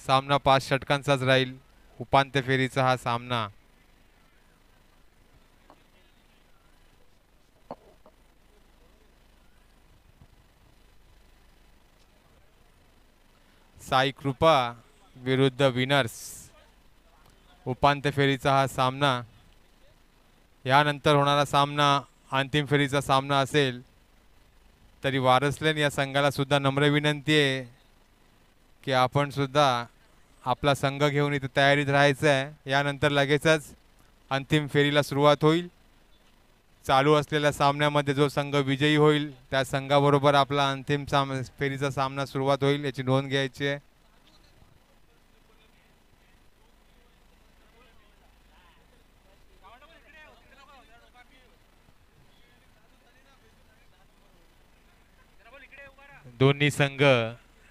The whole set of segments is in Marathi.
सामना 5 षटकांचाच राहील. उपांत्य फेरीचा हा सामना. साई कृपा विरुद्ध विनर्स. उपांत्य फेरीचा हा सामना. यानंतर होणारा सामना अंतिम फेरीचा सामना असेल. तरी वारसलेन या संघाला सुद्धा नम्र विनंती आहे की आपण सुद्धा आपला संघ घेऊन इथे तयारीत राहायचं आहे. यानंतर लगेचच अंतिम फेरीला सुरुवात होईल. चालू असलेल्या सामन्यामध्ये जो संघ विजयी होईल त्या संघाबरोबर आपला अंतिम फेरीचा सामना सुरुवात होईल, याची नोंद घ्यायची आहे. दोन्ही संघ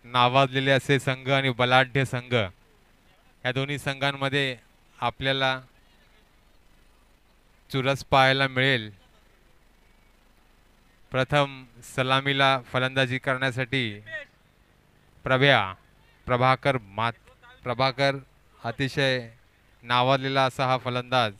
नावाजलेले असे संघ आणि बलाढ्य संघ. या दोन्ही संघांमध्ये आपल्याला चुरस पाहायला मिळेल. प्रथम सलामीला फलंदाजी करण्यासाठी प्रभाकर अतिशय नावाजलेला असा हा फलंदाज.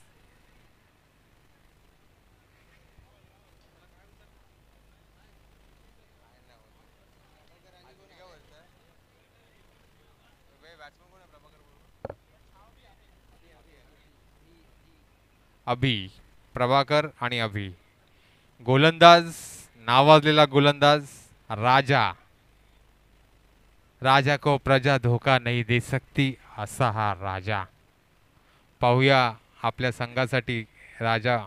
अभि, प्रभाकर आणि अभि. गोलंदाज नावाजलेला गोलंदाज राजा. राजा को प्रजा धोखा नहीं दे सकती असा हा राजा. पाहूया आपल्या संघासाठी राजा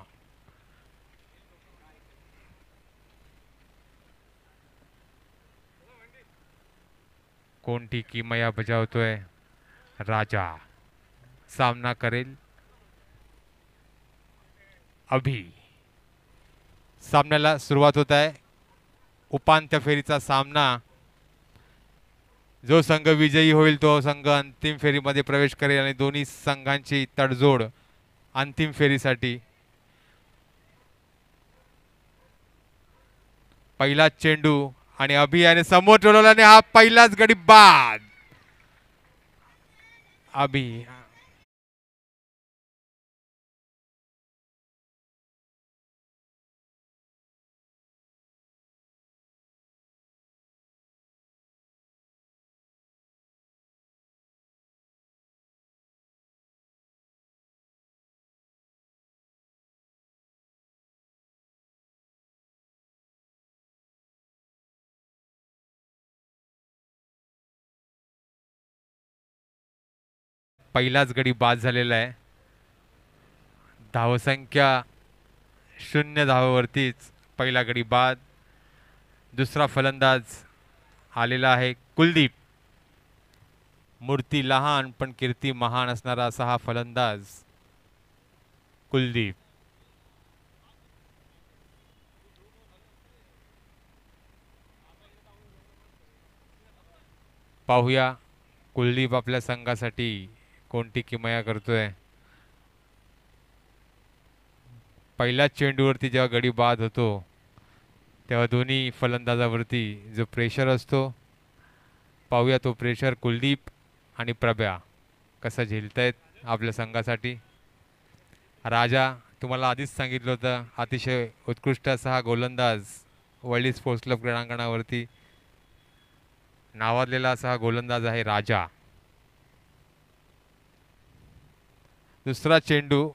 कोणती किमया बजावतोय. राजा सामना करेल अभि. सामन्याला सुरुवात होत आहे. उपांत्य फेरीचा सामना. जो संघ विजयी होईल तो संघ अंतिम फेरीमध्ये प्रवेश करेल आणि दोन्ही संघांची तडजोड अंतिम फेरीसाठी. पहिलाच चेंडू आणि अभि याने समोर ठेवल्याने हा पहिलाच गडी बाद. अभि पहिलाच गडी बाद झालेला आहे. धावसंख्या 0 धावावरतीच पहिला गडी बाद. दुसरा फलंदाज आलेला आहे कुलदीप. मूर्ती लहान पण कीर्ती महान असणारा असा हा फलंदाज कुलदीप. पाहूया कुलदीप आपल्या संघासाठी कोणती किमया करतोय. पहिल्याच चेंडूवरती जेव्हा गडी बाद होतो तेव्हा दोन्ही फलंदाजावरती जो प्रेशर असतो, पाहूया तो प्रेशर कुलदीप आणि प्रभा कसं झेलतायत आपल्या संघासाठी. राजा तुम्हाला आधीच सांगितलं होतं अतिशय उत्कृष्ट असा हा गोलंदाज. वल्ली स्पोर्ट्स क्लब क्रीडांगणावरती नावाजलेला असा हा गोलंदाज आहे राजा. दुसरा चेंडू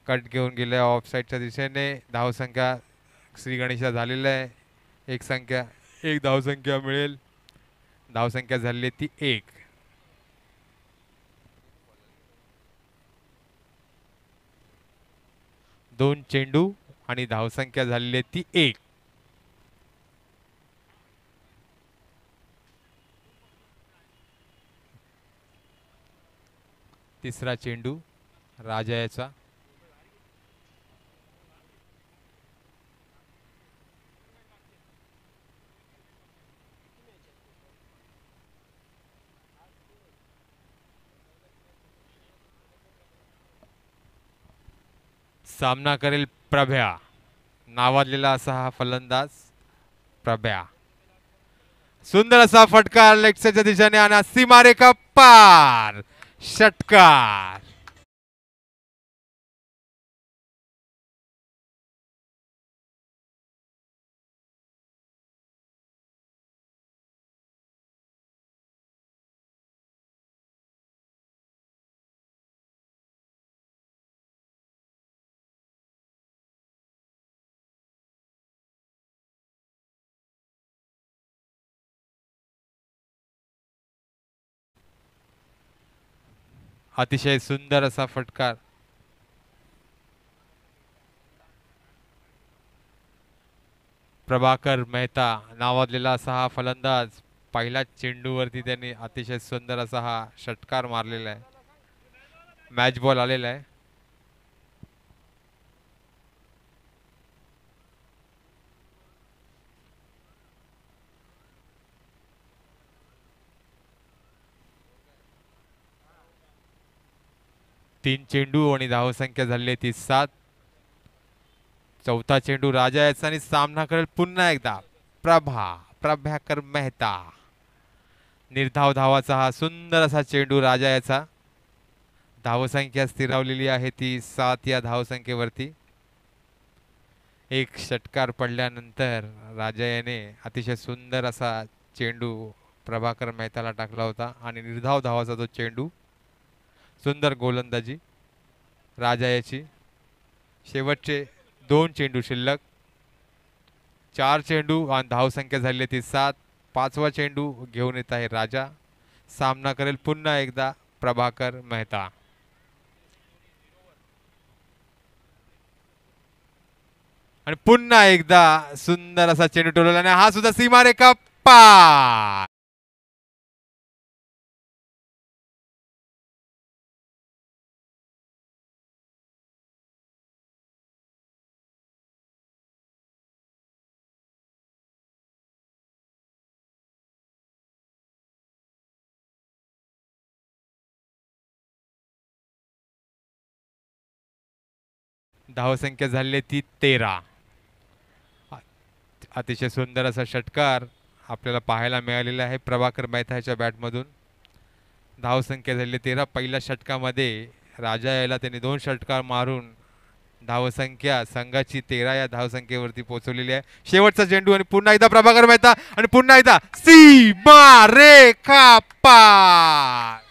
कट घेऊन गेला ऑफ साईडच्या दिशेने. धावसंख्या श्री गणेशा झालेला आहे. एक धावसंख्या मिळेल. धावसंख्या झाली ती 1. दोन चेंडू आणि धावसंख्या झालेली ती 1. तिसरा चेंडू राजा याचा. सामना करेल प्रभा. नावाजलेला असा हा फलंदाज प्रभा. सुंदर असा फटकार लेगच्या दिशेने आणि सीमारेखा पार षटकार. अतिशय सुंदर असा फटकार. प्रभाकर मेहता नावाजलेला असा हा फलंदाज पहिल्याच चेंडूवरती त्यांनी अतिशय सुंदर असा हा षटकार मारलेला आहे. मॅच बॉल आलेला आहे. तीन चेंडू आणि धावसंख्या झाली ती 7. चौथा चेंडू राजा याचा आणि सामना करेल पुन्हा एकदा प्रभाकर मेहता. निर्धाव धावाचा हा सुंदर असा चेंडू राजा याचा. धावसंख्या स्थिरावलेली आहे ती 7 या धावसंख्येवरती. एक षटकार पडल्यानंतर राजा याने अतिशय सुंदर असा चेंडू प्रभाकर मेहताला टाकला होता आणि निर्धाव धावाचा तो चेंडू. सुंदर गोलंदाजी राजा याची. शेवटचे 2 चेंडू शिल्लक. 4 चेंडू आणि धावसंख्या झाली ती 7. 5वा चेंडू घेऊन येत आहे राजा. सामना करेल पुन्हा एकदा प्रभाकर मेहता. आणि पुन्हा एकदा सुंदर असा चेंडू टोलवला आणि हा सुद्धा सीमारेखा पार. धावसंख्या झाली ती 13. अतिशय सुंदर असा षटकार आपल्याला पाहायला मिळालेला आहे प्रभाकर मेहताच्या बॅटमधून. धावसंख्या झाली 13. पहिल्या षटकामध्ये राजा याला त्यांनी 2 षटकार मारून धावसंख्या संघाची 13 या धावसंख्येवरती पोहोचवलेली आहे. शेवटचा चेंडू आणि पुन्हा एकदा प्रभाकर मेहता आणि पुन्हा एकदा सीमारेखा पार.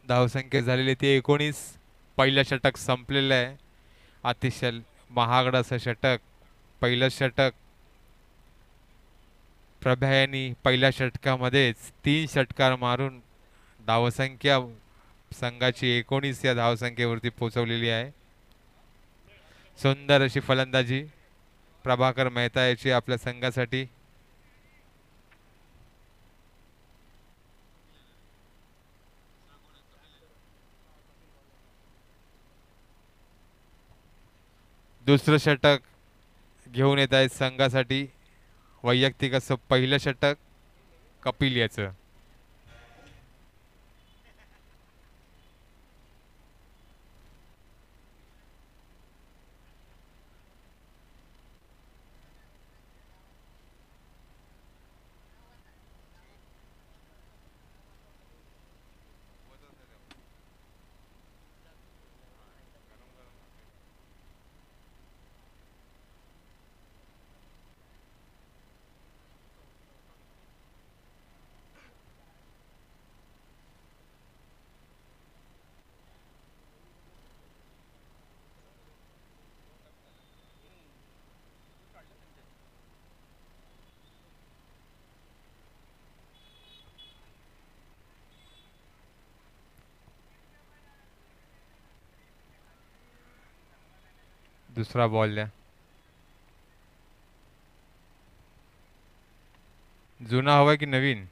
धावसंख्या झालेली ती 19. पहिलं षटक संपलेलं आहे. अतिशय महागड असं षटक. पहिलं षटक प्रभा यांनी पहिल्या षटकामध्येच 3 षटकार मारून धावसंख्या संघाची 19 या धावसंख्येवरती पोहोचवलेली आहे. सुंदर अशी फलंदाजी प्रभाकर मेहता याची आपल्या संघासाठी. दुसरं षटक घेऊन येत आहेत संघासाठी. वैयक्तिक असं पहिलं षटक कपिल याचं. दुसरा बॉल द्या. जुना हवाय की नवीन?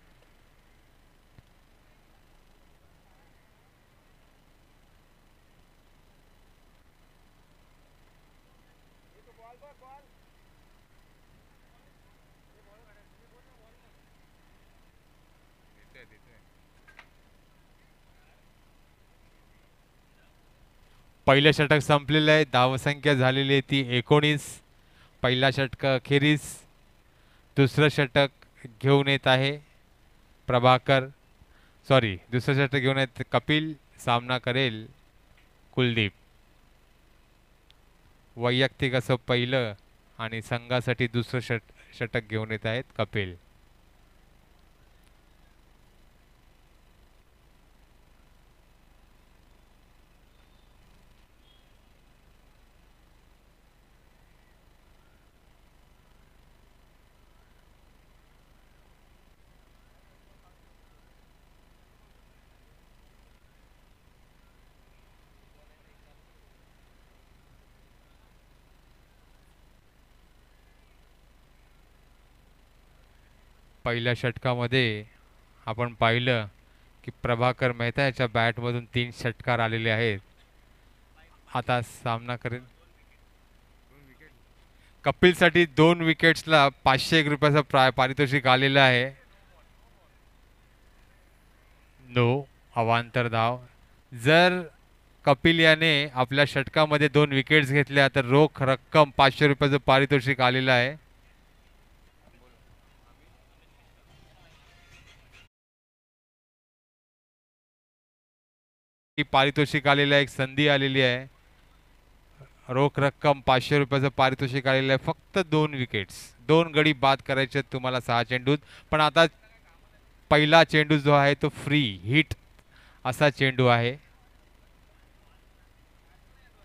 पहिलं षटक संपलेलं आहे. धावसंख्या झालेली आहे ती 19. पहिला षटक अखेरीस. दुसरं षटक घेऊन येत आहे प्रभाकर, सॉरी दुसरं षटक घेऊन येत कपिल. सामना करेल कुलदीप. वैयक्तिक असं पहिलं आणि संघासाठी दुसरं षटक घेऊन येत आहेत कपिल. पहिल्या षटकामध्ये आपण पाहिलं की प्रभाकर मेहता याच्या बॅटमधून 3 षटकार आलेले आहेत. आता सामना करेल कपिलसाठी 2 विकेट्सला 501 रुपयाचा पारितोषिक आलेलं आहे. नो, अवांतर धाव. जर कपिल याने आपल्या षटकामध्ये 2 विकेट्स घेतल्या तर रोख रक्कम 500 रुपयाचं पारितोषिक आलेलं आहे. पारितोषिक आलेलं आहे, एक संधी आलेली आहे. रोख रक्कम 500 रुपयाचं पारितोषिक आलेलं आहे. फक्त 2 विकेट्स, 2 गडी बाद करायचे तुम्हाला 6 चेंडूत. पण आता पहिला चेंडू जो आहे तो फ्री हिट असा चेंडू आहे.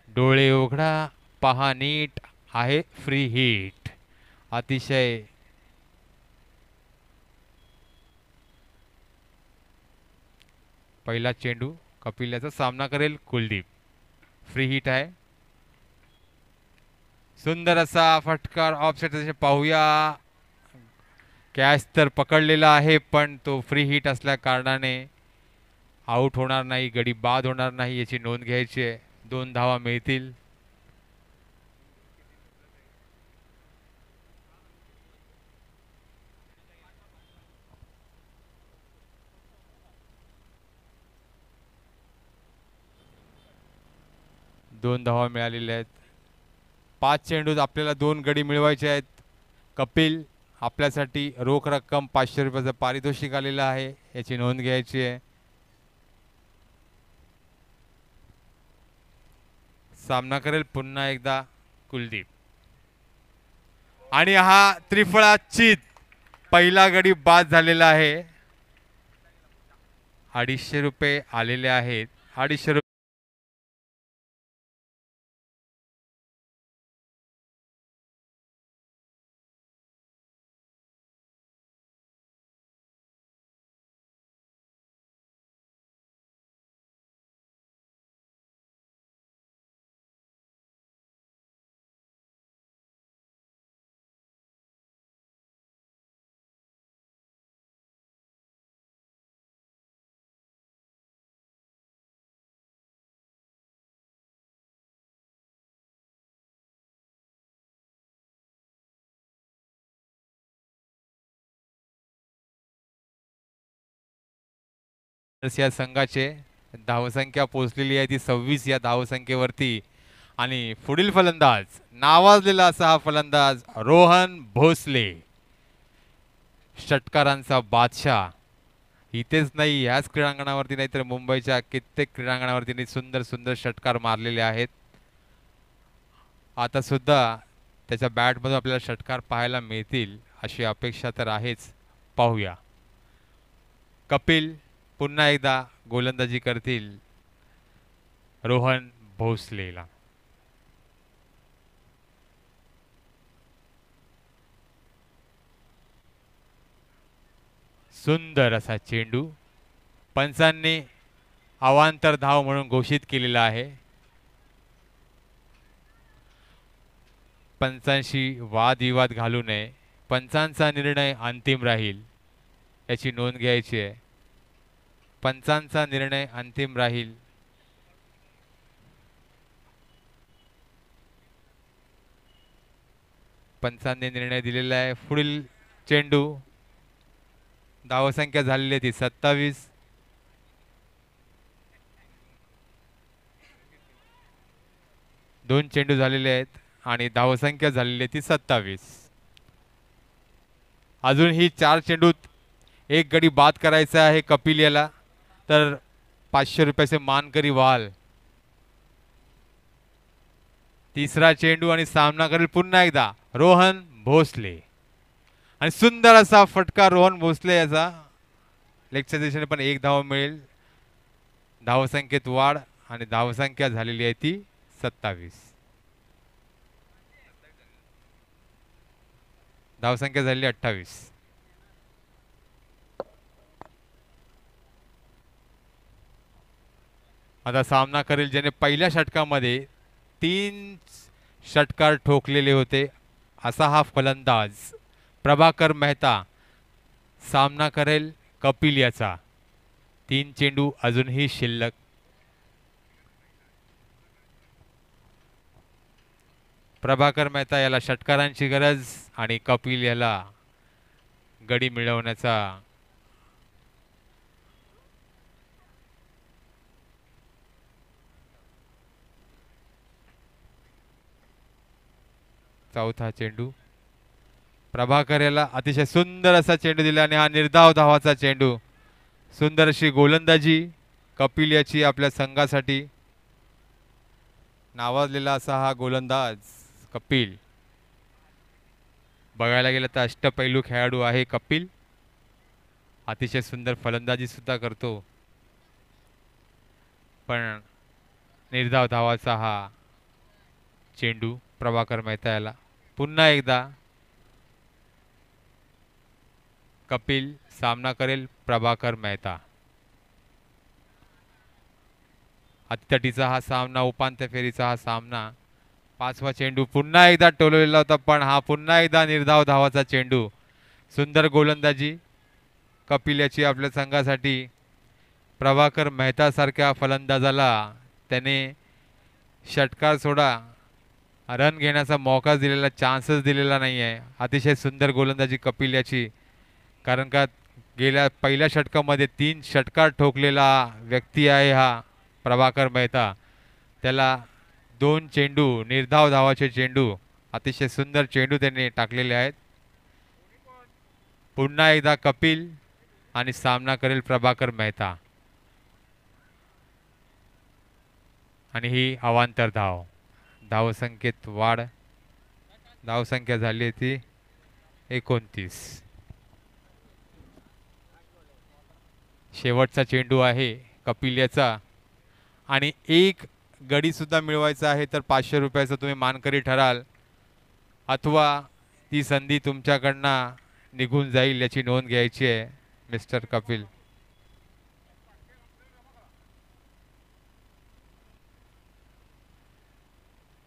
डोळे उघडा, पहा नीट, आहे फ्री हिट. अतिशय पहिला चेंडू कपिल याचा सामना करेल कुलदीप. फ्री हिट आहे. सुंदर असा फटकार ऑफसेट पाहूया. कॅच तर पकडलेला आहे पण तो फ्री हिट असल्या कारणाने आउट होणार नाही, गडी बाद होणार नाही याची नोंद घ्यायची आहे. 2 धावा मिळतील. दोन धावा मिळालेल्या आहेत. 5 चेंडूत आपल्याला 2 गडी मिळवायचे आहेत. कपिल आपल्यासाठी रोख रक्कम 500 रुपयाचं पारितोषिक आलेलं आहे याची नोंद घ्यायची आहे. सामना करेल पुन्हा एकदा कुलदीप. आणि हा त्रिफळाचीत पहिला गडी बाद झालेला आहे. 250 रुपये आलेले आहेत. 250 रुपये या संघाचे धावसंख्या पोहोचलेली आहे ती 26 या धावसंख्येवरती. आणि पुढील फलंदाज नावाजलेला असा हा फलंदाज रोहन भोसले, षटकारांचा बादशाह. इथेच नाही ह्याच क्रीडांगणावरती नाही तर मुंबईच्या कित्येक क्रीडांगणावरती सुंदर सुंदर षटकार मारलेले आहेत. आता सुद्धा त्याच्या बॅटमधून आपल्याला षटकार पाहायला मिळतील अशी अपेक्षा तर आहेच. पाहूया कपिल पुन्हा एकदा गोलंदाजी करतील रोहन भोसलेला. सुंदर असा चेंडू पंचांनी अवांतर धाव म्हणून घोषित केलेला आहे. पंचांशी वादविवाद घालू नये. पंचांचा निर्णय अंतिम राहील याची नोंद घ्यायची आहे. पंचांचा निर्णय अंतिम राहील. पंचांनी निर्णय दिलेला आहे. पुढील चेंडू, धावसंख्या झालेली आहे ती 27. दोन चेंडू झालेले आहेत आणि धावसंख्या झालेली आहे ती 27. अजून ही 4 चेंडूत एक गडी बाद करायचा आहे कपिल याला, तर 500 रुपयाचे मानकरी व्हाल. तिसरा चेंडू आणि सामना करेल पुन्हा एकदा रोहन भोसले आणि सुंदर असा फटका रोहन भोसले याचा. लेगच्या दिशेने पण एक धाव मिळेल. धावसंख्येत वाढ आणि धावसंख्या झालेली आहे ती 27. धावसंख्या झालेली 28. आता सामना करेल ज्याने पहिल्या षटकामध्ये 3 षटकार ठोकलेले होते असा हा फलंदाज प्रभाकर मेहता. सामना करेल कपिल याचा. 3 चेंडू अजूनही शिल्लक. प्रभाकर मेहता याला षटकारांची गरज आणि कपिल याला गडी मिळवण्याचा चौथा चेंडू. प्रभाकर याला अतिशय सुंदर असा चेंडू दिला आणि हा निर्धाव धावाचा चेंडू. सुंदर अशी गोलंदाजी कपिल याची आपल्या संघासाठी. नावाजलेला असा हा गोलंदाज कपिल. बघायला गेलं तर अष्टपैलू खेळाडू आहे कपिल. अतिशय सुंदर फलंदाजी सुद्धा करतो. पण निर्धाव धावाचा हा चेंडू प्रभाकर मेहता याला. पुन्हा एकदा कपिल सामना करेल प्रभाकर मेहता. अतितटीचा हा सामना, उपांत्य फेरीचा हा सामना. 5वा चेंडू पुन्हा एकदा टोलवलेला होता पण हा पुन्हा एकदा निर्धाव धावाचा चेंडू. सुंदर गोलंदाजी कपिल याची आपल्या संघासाठी. प्रभाकर मेहता सारख्या फलंदाजाला त्याने षटकार सोडा रन घेण्याचा मौका दिलेला, चान्सच दिलेला नाही आहे. अतिशय सुंदर गोलंदाजी कपिल याची. कारण का गेल्या पहिल्या षटकामध्ये 3 षटकार ठोकलेला व्यक्ती आहे हा प्रभाकर मेहता. त्याला 2 चेंडू निर्धाव धावाचे चेंडू, अतिशय सुंदर चेंडू त्यांनी टाकलेले आहेत. पुन्हा एकदा कपिल आणि सामना करेल प्रभाकर मेहता. आणि ही अवांतर धाव. धावसंख्येत वाढ. धावसंख्या झाली ती 29. शेवटचा चेंडू आहे कपिल याचा आणि एक गडी सुद्धा मिळवायचा आहे तर 500 रुपयाचा तुम्ही मानकरी ठराल अथवा ती संधी तुमच्याकडनं निघून जाईल याची नोंद घ्यायची आहे मिस्टर कपिल.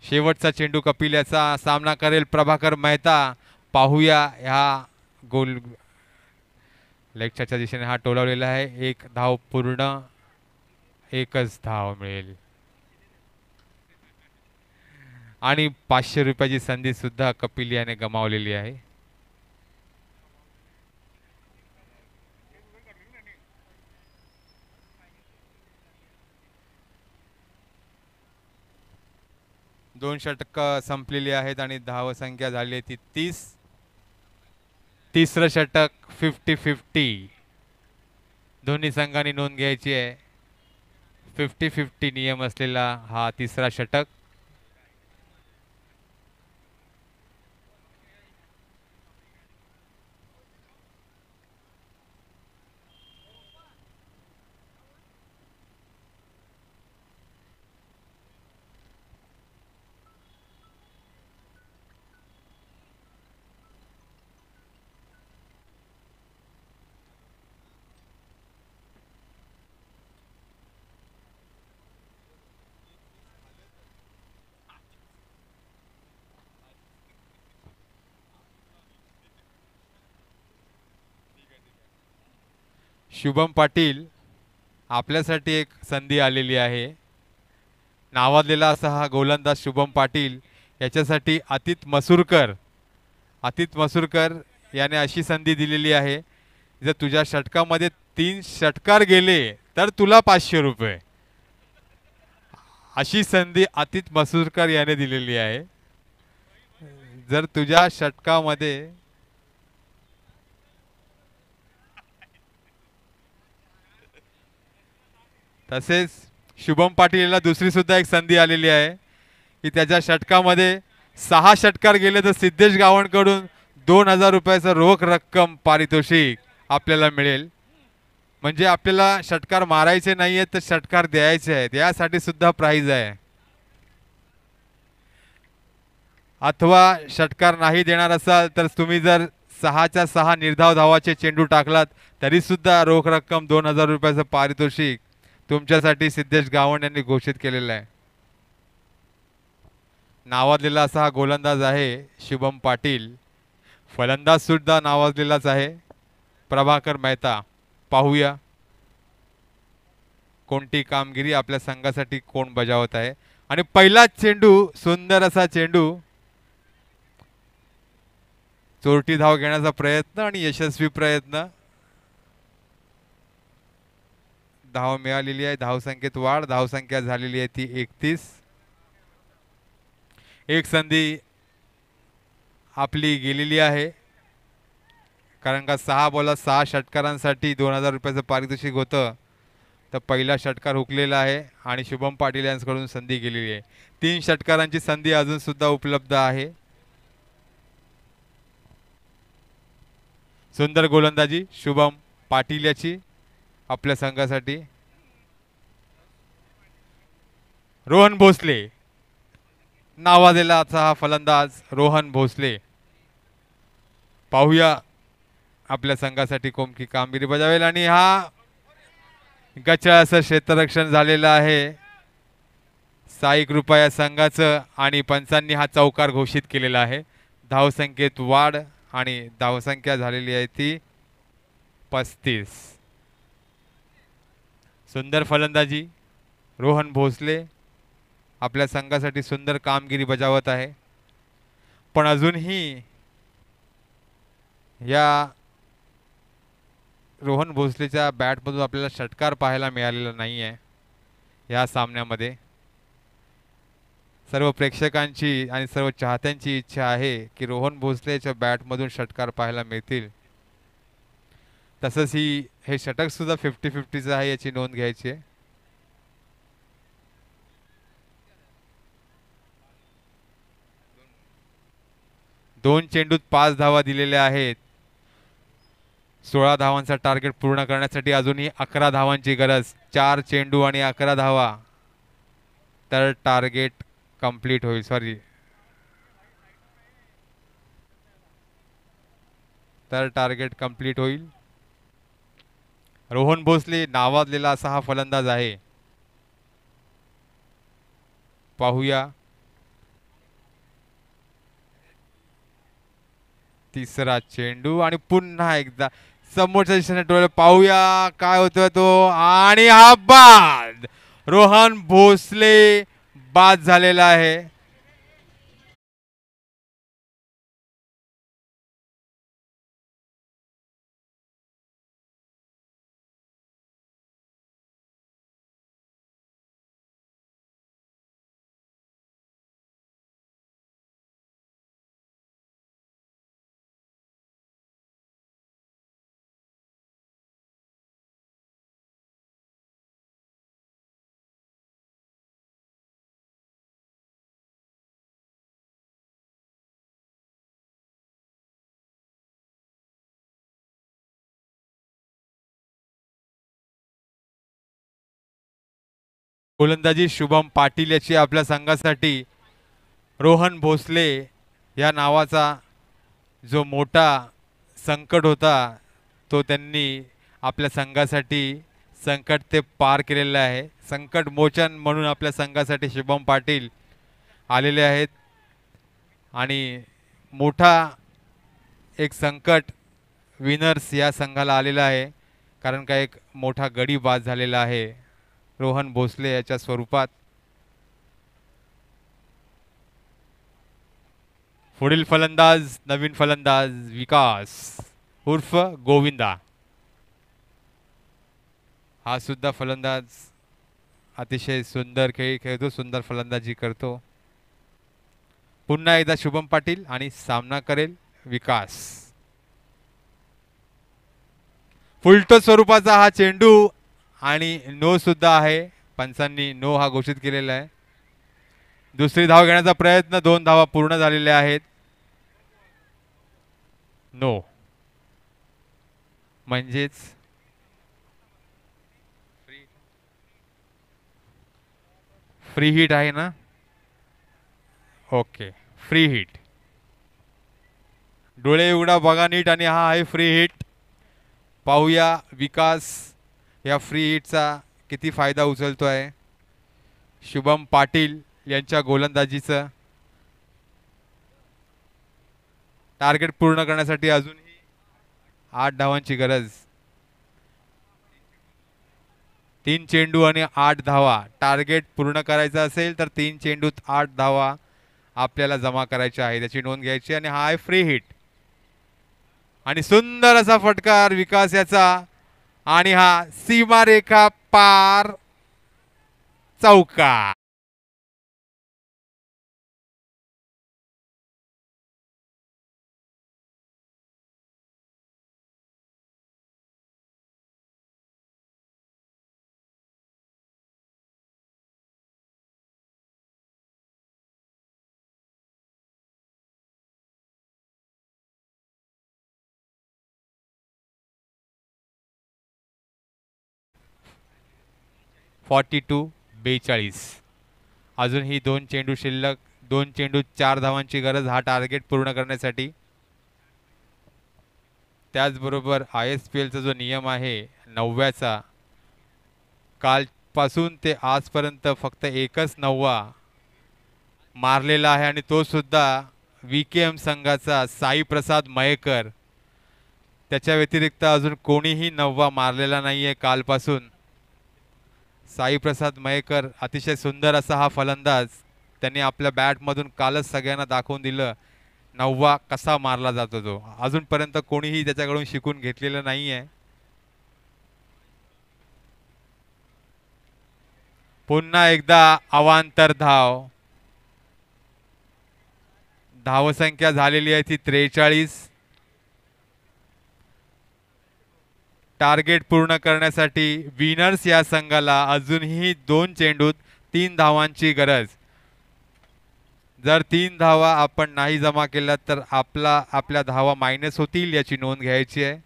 शेवटचा चेंडू कपिल याचा. सामना करेल प्रभाकर मेहता. पाहूया ह्या गोल लेगच्या दिशेने हा टोलावलेला आहे. 1 धाव पूर्ण, 1च धाव मिळेल आणि 500 रुपयाची संधी सुद्धा कपिल याने गमावलेली आहे. दोन षटकं संपलेली आहेत आणि धावसंख्या झाली आहे ती 30. तिसरं षटक 50-50 दोन्ही संघांनी नोंद घ्यायची आहे. 50-50 नियम असलेला हा तिसरा षटक. शुभम पाटील आपल्यासाठी एक संधी आलेली आहे. नावाजलेला असा हा गोलंदाज शुभम पाटील याच्यासाठी अतित मसूरकर याने अशी संधी दिलेली आहे, जर तुझ्या षटकामध्ये 3 षटकार गेले तर तुला 500 रुपये. अशी संधी अतित मसूरकर याने दिलेली आहे. जर तुझ्या षटकामध्ये तसेच शुभम पाटीलला दुसरी सुद्धा एक संधी आलेली आहे की त्याच्या षटकामध्ये 6 षटकार गेले तर सिद्धेश गावणकडून 2000 रुपयाचं रोख रक्कम पारितोषिक आपल्याला मिळेल. म्हणजे आपल्याला षटकार मारायचे नाहीयेत तर षटकार द्यायचे आहेत, यासाठी सुद्धा प्राइज आहे. अथवा षटकार नाही देणार असाल तर तुम्ही जर 6च्या 6 निर्धाव धावाचे चेंडू टाकलात तरी सुद्धा रोख रक्कम 2000 रुपयाचं पारितोषिक तुमच्यासाठी सिद्धेश गावण यांनी घोषित केलेलं आहे. नावाजलेला असा हा गोलंदाज आहे शुभम पाटील. फलंदाज सुद्धा नावाजलेलाच आहे प्रभाकर मेहता. पाहूया कोणती कामगिरी आपल्या संघासाठी कोण बजावत आहे. आणि पहिलाच चेंडू, सुंदर असा चेंडू, चोरटी धाव घेण्याचा प्रयत्न आणि यशस्वी प्रयत्न. धाव मिळालेली आहे, धावसंख्येत वाढ, धावसंख्या झालेली आहे ती 31. एक संधी आपली गेलेली आहे, कारण का 6 बॉलात 6 षटकारांसाठी 2000 रुपयाचं पारितोषिक होतं. तर पहिला षटकार हुकलेला आहे आणि शुभम पाटील यांच्याकडून संधी गेलेली आहे. 3 षटकारांची संधी अजून सुद्धा उपलब्ध आहे. सुंदर गोलंदाजी शुभम पाटील याची आपल्या संघासाठी. रोहन भोसले नावाजलेला असा हा फलंदाज रोहन भोसले. पाहूया आपल्या संघासाठी कोणती कामगिरी बजावेल. आणि हा गच्च असं क्षेत्ररक्षण झालेलं आहे साई कृपा या संघाचं आणि पंचांनी हा चौकार घोषित केलेला आहे. धावसंख्येत वाढ आणि धावसंख्या झालेली आहे ती 35. सुंदर फलंदाजी रोहन भोसले आपल्या संघासाठी सुंदर कामगिरी बजावत आहे. पण अजूनही या रोहन भोसलेच्या बॅटमधून आपल्याला षटकार पाहायला मिळालेला नाही आहे या सामन्यामध्ये. सर्व प्रेक्षकांची आणि सर्व चाहत्यांची इच्छा आहे की रोहन भोसलेच्या बॅटमधून षटकार पाहायला मिळतील. तसंच हे षटक सुद्धा 50-50चं आहे याची नोंद घ्यायची आहे. दोन चेंडूत 5 धावा दिलेल्या आहेत. 16 धावांचा टार्गेट पूर्ण करण्यासाठी अजूनही 11 धावांची गरज. 4 चेंडू आणि 11 धावा तर टार्गेट कंप्लीट होईल. तर टार्गेट कंप्लीट होईल. रोहन भोसले नावाजलेला असा हा फलंदाज आहे. पाहूया तिसरा चेंडू आणि पुन्हा एकदा समोरच्या दिशेने डोळे पाहूया काय होतोय तो. आणि हा बाद, रोहन भोसले बाद झालेला आहे. गोलंदाजी शुभम पाटील याची आपल्या संघासाठी. रोहन भोसले या नावाचा जो मोठा संकट होता तो त्यांनी आपल्या संघासाठी संकट ते पार केलेलं आहे. संकट मोचन म्हणून आपल्या संघासाठी शुभम पाटील आलेले आहेत. आणि मोठा एक संकट विनर्स या संघाला आलेला आहे, कारण का एक मोठा गडी बाद झालेला आहे रोहन भोसले याच्या स्वरूपात. पुढील फलंदाज नवीन फलंदाज विकास उर्फ गोविंदा. हा सुद्धा फलंदाज अतिशय सुंदर खेळ खेळतो, सुंदर फलंदाजी करतो. पुन्हा एकदा शुभम पाटील आणि सामना करेल विकास. फुलटो स्वरूपाचा हा चेंडू आणि नो सुद्धा आहे. पंचांनी नो हा घोषित केलेला आहे. दुसरी धाव घेण्याचा प्रयत्न, 2 धावा पूर्ण झालेल्या आहेत. नो म्हणजेच फ्री हिट आहे ना. Okay, free hit. डोळे उघडा बघा नीट आणि हा आहे फ्री हिट. पाहूया विकास या फ्री हिटचा किती फायदा उचलतोय. शुभम पाटील यांच्या गोलंदाजीचं टार्गेट पूर्ण करण्यासाठी अजूनही 8 धावांची गरज. 3 चेंडू आणि 8 धावा. टार्गेट पूर्ण करायचं असेल तर 3 चेंडूत 8 धावा आपल्याला जमा करायच्या आहे, त्याची नोंद घ्यायची. आणि हा आहे फ्री हिट आणि सुंदर असा फटकार विकास याचा आणि हा सीमारेखा पार चौका. टू 42. अजूनही 2 चेंडू शिल्लक. 2 चेंडू 4 धावांची गरज हा टार्गेट पूर्ण करण्यासाठी. त्याचबरोबर ISPLचा जो नियम आहे 9व्याचा, कालपासून ते आजपर्यंत फक्त एकच 9वा मारलेला आहे आणि तो सुद्धा VKM संघाचा साई प्रसाद मयेकर. त्याच्या व्यतिरिक्त अजून कोणीही 9वा मारलेला नाही आहे कालपासून. साई प्रसाद मयेकर अतिशय सुंदर असा हा फलंदाज. त्यांनी आपल्या बॅटमधून कालच सगळ्यांना दाखवून दिलं 9वा कसा मारला जातो. तो अजूनपर्यंत कोणीही त्याच्याकडून शिकून घेतलेलं नाही आहे. पुन्हा एकदा अवांतर धाव. धावसंख्या झालेली आहे ती 43. टार्गेट पूर्ण करण्यासाठी विनर्स या संघाला अजूनही 2 चेंडूत 3 धावांची गरज. जर 3 धावा आपण नाही जमा केल्या तर आपल्या धावा मायनस होतील याची नोंद घ्यायची आहे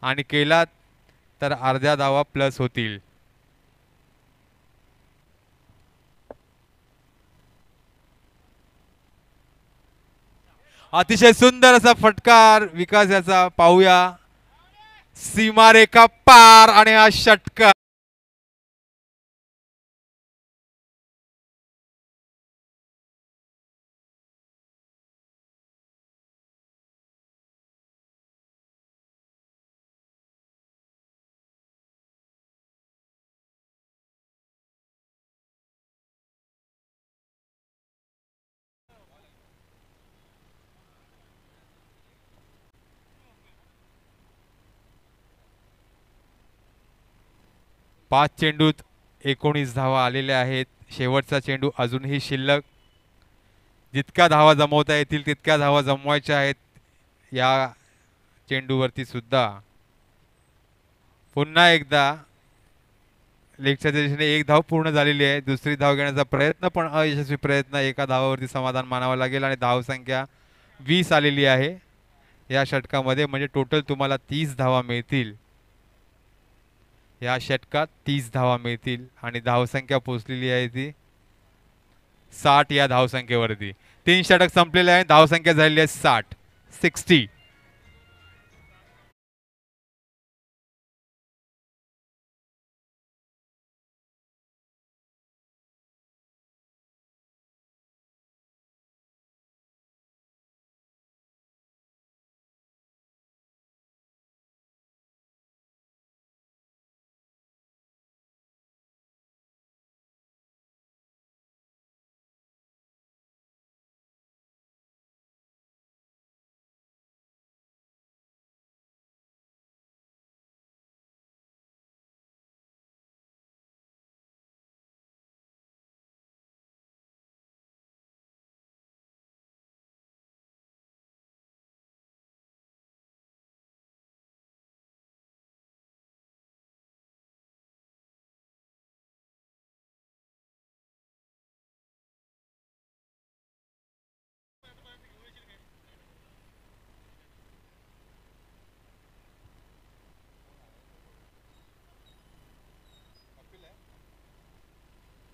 आणि केलात तर अर्ध्या धावा प्लस होतील. अतिशय सुंदर असा फटकार विकास याचा. पाहूया सीमारेखा पार आणि हा षटकार. पाच चेंडूत 19 धावा आलेल्या आहेत. शेवटचा चेंडू अजूनही शिल्लक. जितक्या धावा जमवता येतील तितक्या धावा जमवायच्या आहेत या चेंडूवरती सुद्धा. पुन्हा एकदा लेगच्या दिशेने एक धाव पूर्ण झालेली आहे. दुसरी धाव घेण्याचा प्रयत्न पण अयशस्वी प्रयत्न. एका धावावरती समाधान मानावं लागेल आणि धावसंख्या 20 आलेली आहे या षटकामध्ये. म्हणजे टोटल तुम्हाला 30 धावा मिळतील या षटकात. 30 धावा मिळतील आणि धावसंख्या पोहोचलेली आहे ती 60 या धावसंख्येवरती. 3 षटक संपलेले आहे. धावसंख्या झालेली आहे 60.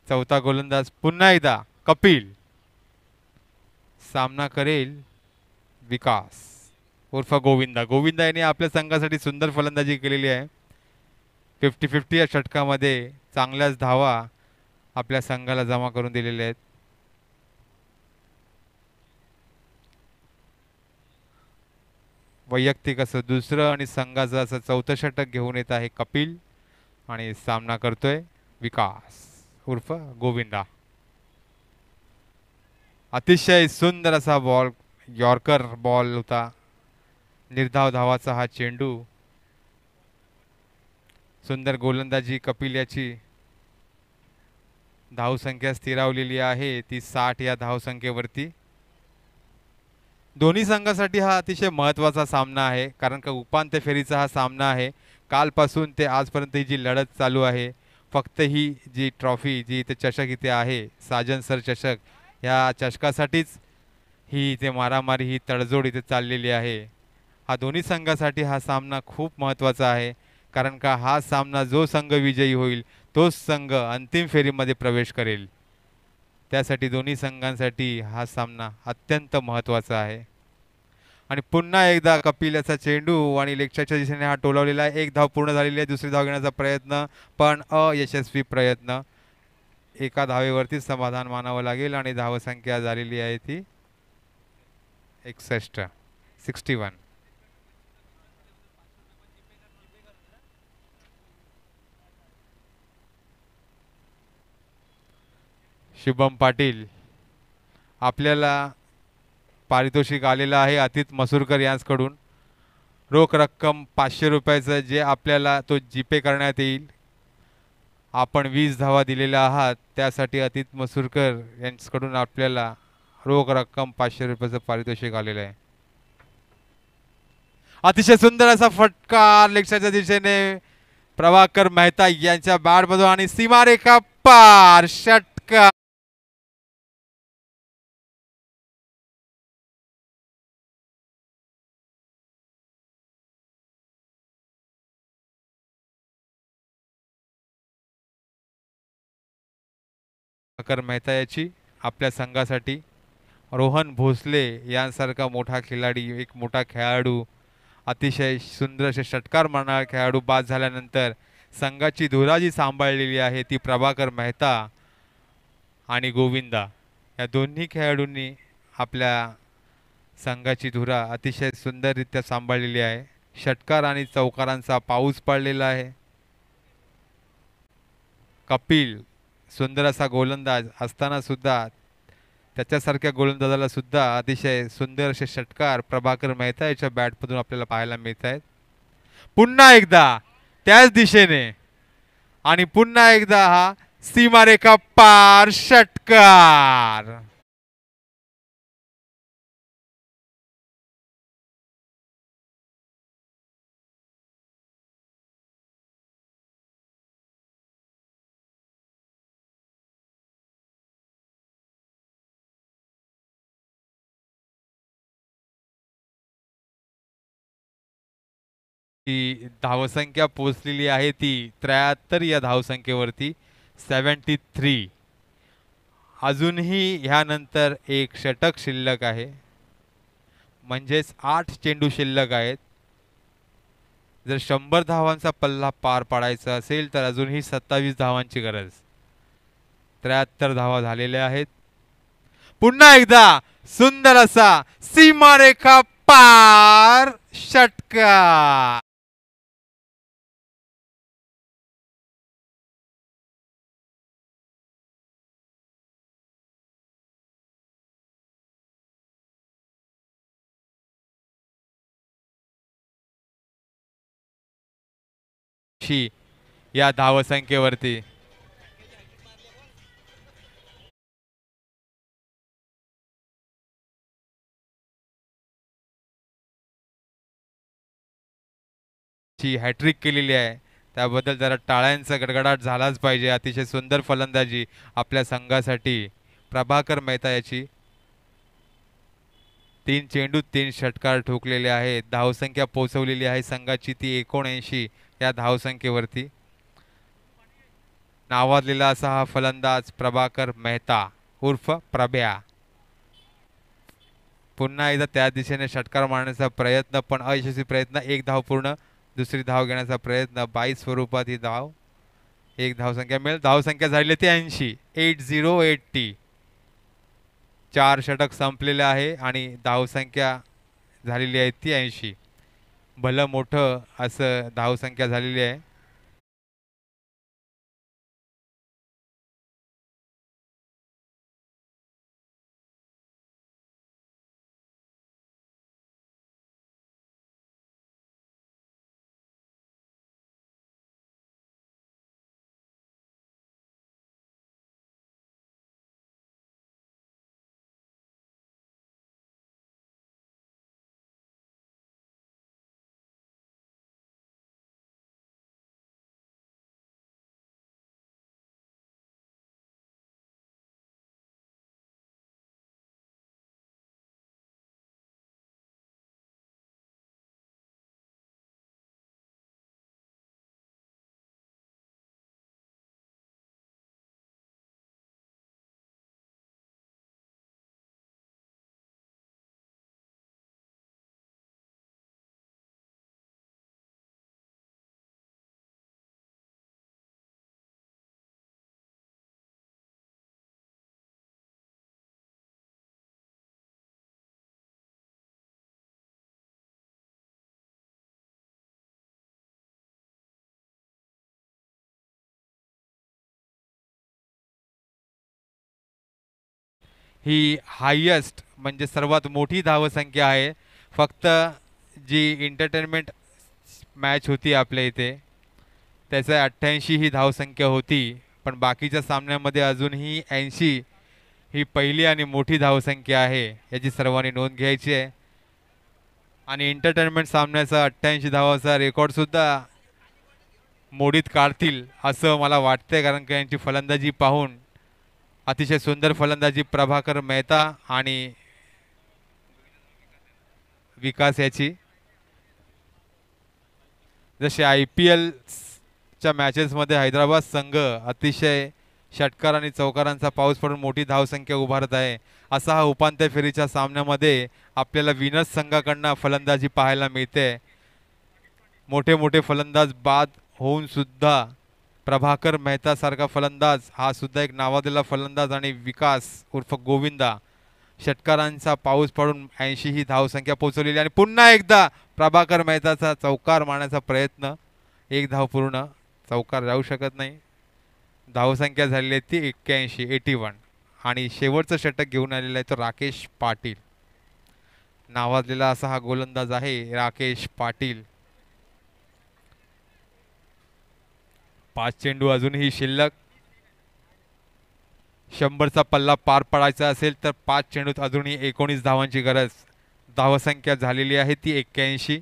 चौथा गोलंदाज पुन्हा एकदा कपिल. सामना करेल विकास उर्फ गोविंदा. गोविंदा यांनी आपल्या संघासाठी सुंदर फलंदाजी केलेली आहे. 50-50 या षटकामध्ये चांगल्याच धावा आपल्या संघाला जमा करून दिलेल्या आहेत. वैयक्तिक असं दुसरं आणि संघाचं असं चौथं षटक घेऊन येत आहे कपिल आणि सामना करतोय विकास उर्फ गोविंदा. अतिशय सुंदर असा बॉल, यॉर्कर बॉल होता. निर्धाव धावाचा हा चेंडू. सुंदर गोलंदाजी कपिल याची. धावसंख्या स्थिरावलेली आहे ती 60 या धावसंख्येवरती. दोन्ही संघासाठी हा अतिशय महत्त्वाचा सामना आहे, कारण का उपांत्य फेरीचा हा सामना आहे. कालपासून ते आजपर्यंत ही जी लढत चालू आहे, फक्त ही जी ट्रॉफी जी इथे चषक इथे आहे साजन सर चषक, या चषकासाठीच ही इथे मारामारी ही तडजोड इथे चाललेली आहे. हा दोन्ही संघासाठी हा सामना खूप महत्त्वाचा आहे, कारण का हा सामना जो संघ विजयी होईल तोच संघ अंतिम फेरीमध्ये प्रवेश करेल. त्यासाठी दोन्ही संघांसाठी हा सामना अत्यंत महत्त्वाचा आहे. आणि पुन्हा एकदा कपिल याचा चेंडू आणि लेगच्या दिशेने हा टोलावलेला आहे. एक धाव पूर्ण झालेली आहे. दुसरी धाव घेण्याचा प्रयत्न पण अयशस्वी प्रयत्न. एका धावेवरती समाधान मानावं लागेल आणि धावसंख्या झालेली आहे ती 61. शुभम पाटील, आपल्याला पारितोषिक आलेलं आहे अतित मसूरकर यांच्याकडून. रोख रक्कम 500 रुपयाचं, जे आपल्याला तो जीपे करण्यात येईल. आपण 20 धावा दिलेल्या आहात, त्यासाठी अतित मसूरकर यांच्याकडून आपल्याला रोख रक्कम 500 रुपयाचं पारितोषिक आलेलं आहे. अतिशय सुंदर असा फटका लेगच्या दिशेने प्रभाकर मेहता यांच्या बॅटमधून आणि सीमारेखा पार षटकार. प्रभाकर मेहता याची आपल्या संघासाठी. रोहन भोसले यांसारखा मोठा खिलाडी, एक मोठा खेळाडू, अतिशय सुंदर असे षटकार मारणारा खेळाडू बाद झाल्यानंतर संघाची धुरा जी सांभाळलेली आहे ती प्रभाकर मेहता आणि गोविंदा या दोन्ही खेळाडूंनी आपल्या संघाची धुरा अतिशय सुंदररित्या सांभाळलेली आहे. षटकार आणि चौकारांचा पाऊस पडलेला आहे. कपिल सुंदर असा गोलंदाज असताना सुद्धा त्याच्यासारख्या गोलंदाजाला सुद्धा अतिशय सुंदर असे षटकार प्रभाकर मेहता याच्या बॅटमधून आपल्याला पाहायला मिळत आहेत. पुन्हा एकदा त्याच दिशेने आणि पुन्हा एकदा हा सीमारेखा पार षटकार. ती धावसंख्या पोहोचलेली आहे ती 73 या धावसंख्येवरती. 73. अजूनही ह्यानंतर एक षटक शिल्लक आहे, म्हणजेच 8 चेंडू शिल्लक आहेत. जर 100 धावांचा पल्ला पार पाडायचा असेल तर अजूनही 27 धावांची गरज. 73 धावा झालेल्या आहेत. पुन्हा एकदा सुंदर असा सीमारेखा पार षटकार. या धावसंख्येवरती हॅट्रिक केलेली आहे, त्याबद्दल जरा टाळ्यांचा गडगडाट झालाच पाहिजे. अतिशय सुंदर फलंदाजी आपल्या संघासाठी प्रभाकर मेहता याची. 3 चेंडू 3 षटकार ठोकलेले आहेत. धावसंख्या पोहोचवलेली आहे संघाची ती 79 या धावसंख्येवरती. नावाजलेला असा हा फलंदाज प्रभाकर मेहता उर्फ प्रभ्या. पुन्हा एकदा त्या दिशेने षटकार मारण्याचा प्रयत्न, पण अयशस्वी प्रयत्न. एक धाव पूर्ण. दुसरी धाव घेण्याचा प्रयत्न. 22 स्वरूपात ही धाव. एक धावसंख्या मिळेल. धावसंख्या झाली ती 80. 80. 4 षटक संपलेले आहे आणि धावसंख्या झालेली आहे ती 80. भलं मोठं असं धावसंख्या झालेली आहे. ही हायेस्ट म्हणजे सर्वात मोठी धावसंख्या आहे. फक्त जी एंटरटेनमेंट मॅच होती आपल्या इथे त्याचं 88 ही धावसंख्या होती, पण बाकीच्या सामन्यामध्ये अजूनही 80 ही पहिली आणि मोठी धावसंख्या आहे, याची सर्वांनी नोंद घ्यायची आहे. आणि एंटरटेनमेंट सामन्याचा 88 धावाचा रेकॉर्डसुद्धा मोडीत काढतील असं मला वाटतंय, कारण की यांची फलंदाजी पाहून अतिशय सुंदर फलंदाजी प्रभाकर मेहता आणि विकास याची. जसे IPLच्या मॅचेसमध्ये हैदराबाद संघ अतिशय षटकार आणि चौकारांचा पाऊस पडून मोठी धावसंख्या उभारत आहे, असा हा उपांत्य फेरीच्या सामन्यामध्ये आपल्याला विनर्स संघाकडनं फलंदाजी पाहायला मिळते. मोठे मोठे फलंदाज बाद होऊन सुद्धा प्रभाकर मेहता सारखा फलंदाज हा सुद्धा एक नावाजलेला फलंदाज आणि विकास उर्फ गोविंदा षटकारांचा पाऊस पडून 80 ही धावसंख्या पोहोचवलेली. आणि पुन्हा एकदा प्रभाकर मेहताचा चौकार मारण्याचा प्रयत्न. एक धाव पूर्ण. चौकार जाऊ शकत नाही. धावसंख्या झालेली आहे ती 81. आणि शेवटचं षटक घेऊन आलेला आहे तो राकेश पाटील. नावाजलेला असा हा गोलंदाज आहे राकेश पाटील. 5 चेंडू अजूनही शिल्लक. 100चा पल्ला पार पडायचा असेल तर 5 चेंडूत अजूनही 19 धावांची गरज. धावसंख्या झालेली आहे ती 81.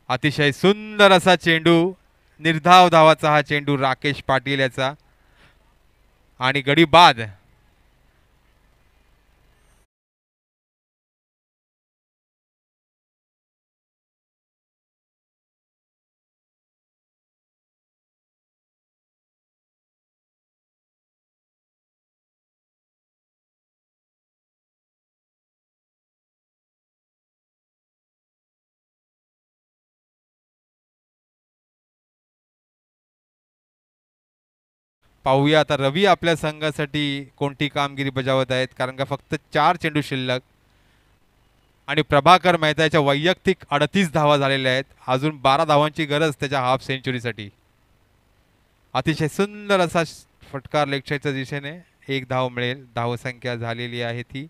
अतिशय सुंदर असा चेंडू. निर्धाव धावाचा हा चेंडू राकेश पाटील याचा. आणि गडी बाद. पाहूया आता रवी आपल्या संघासाठी कोणती कामगिरी बजावत आहेत, कारण का फक्त 4 चेंडू शिल्लक. आणि प्रभाकर मेहताच्या वैयक्तिक 38 धावा झालेल्या आहेत. अजून 12 धावांची गरज त्याच्या हाफ सेंचुरीसाठी. अतिशय सुंदर असा फटकार लेगच्या दिशेने. एक धाव मिळेल. धावसंख्या झालेली आहे ती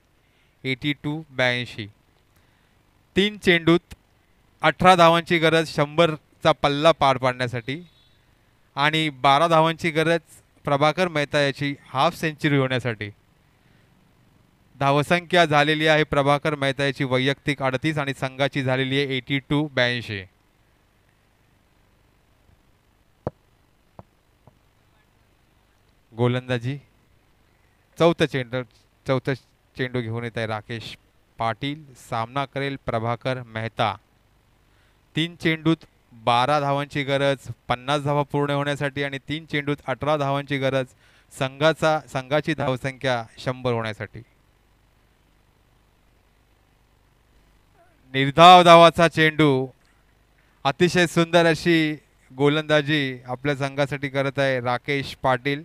82. 3 चेंडूत 18 धावांची गरज 100चा पल्ला पार पाडण्यासाठी. आणि 12 धावांची गरज प्रभाकर मेहता याची हाफ सेंचुरी होण्यासाठी. धावसंख्या झालेली आहे प्रभाकर मेहता याची वैयक्तिक 38 आणि संघाची झालेली आहे 82. गोलंदाजी चौथा चेंडू घेऊन येत आहे राकेश पाटील. सामना करेल प्रभाकर मेहता. 3 चेंडूत 12 धावांची गरज 50 धावा पूर्ण होण्यासाठी आणि 3 चेंडूत 18 धावांची गरज संघाची धावसंख्या 100 होण्यासाठी. निर्धाव धावाचा चेंडू. अतिशय सुंदर अशी गोलंदाजी आपल्या संघासाठी करत आहे राकेश पाटील.